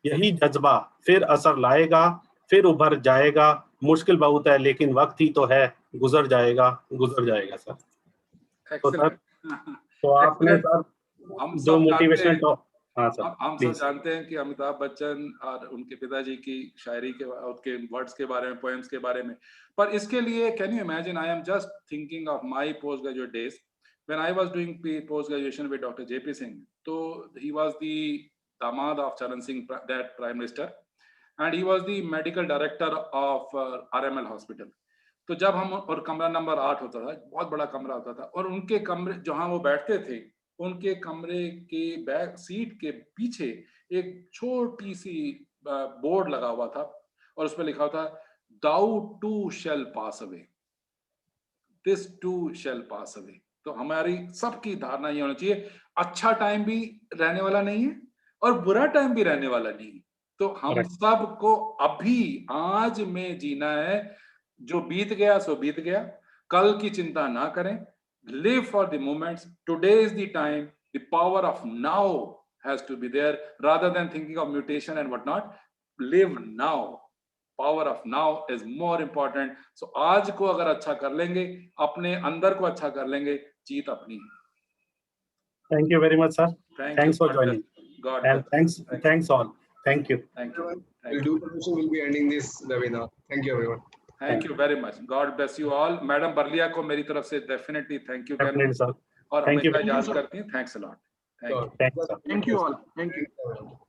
यही जज्बा फिर असर लाएगा, फिर उभर जाएगा। मुश्किल बहुत है लेकिन वक्त ही तो है, गुजर जाएगा सर। तो सर, तो आपने सर जो मोटिवेशनल टॉक, हाँ सर, हम सब जानते हैं कि अमिताभ बच्चन और उनके पिताजी की शायरी के, उनके वर्ड्स के बारे में, पोएम्स के बारे में, पर इसके लिए can you imagine, I am just thinking of my post graduate days when I was doing post graduation with doctor JP Singh. तो ही वाज द दामाद ऑफ चरण Singh, that prime minister, and he was the medical director of RML hospital. तो जब हम, और कमरा number 8 होता था, बहुत बड़ा कमरा होता था, और उनके कमरे जहां वो बैठते थे, उनके कमरे के बैक सीट के पीछे एक छोटी सी बोर्ड लगा हुआ था, और उस पर लिखा हुआ था, "Thou too shall pass away, this too shall pass away." तो हमारी सबकी धारणा ये होनी चाहिए, अच्छा टाइम भी रहने वाला नहीं है और बुरा टाइम भी रहने वाला नहीं है. तो हम सबको अभी आज में जीना है. जो बीत गया सो बीत गया, कल की चिंता ना करें. Live for the moments. Today is the time. The power of now has to be there, rather than thinking of mutation and whatnot. Live now. Power of now is more important. So आज को अगर अच्छा कर लेंगे, अपने अंदर को अच्छा कर लेंगे, जीत अपनी है. Thank you very much, sir. Thanks for joining. God and thanks all. Thank you. Thank you. We'll do the mission. We'll be ending this webinar. Thank you, everyone. Thank you very much. God bless you all. Madam Barlia को मेरी तरफ से definitely thank you very Definitely, much. sir. और Thank you. हमेशा याद करती हैं. Thanks a lot. Thank you. Thanks, sir. Thank you all. Thank you. Thank you.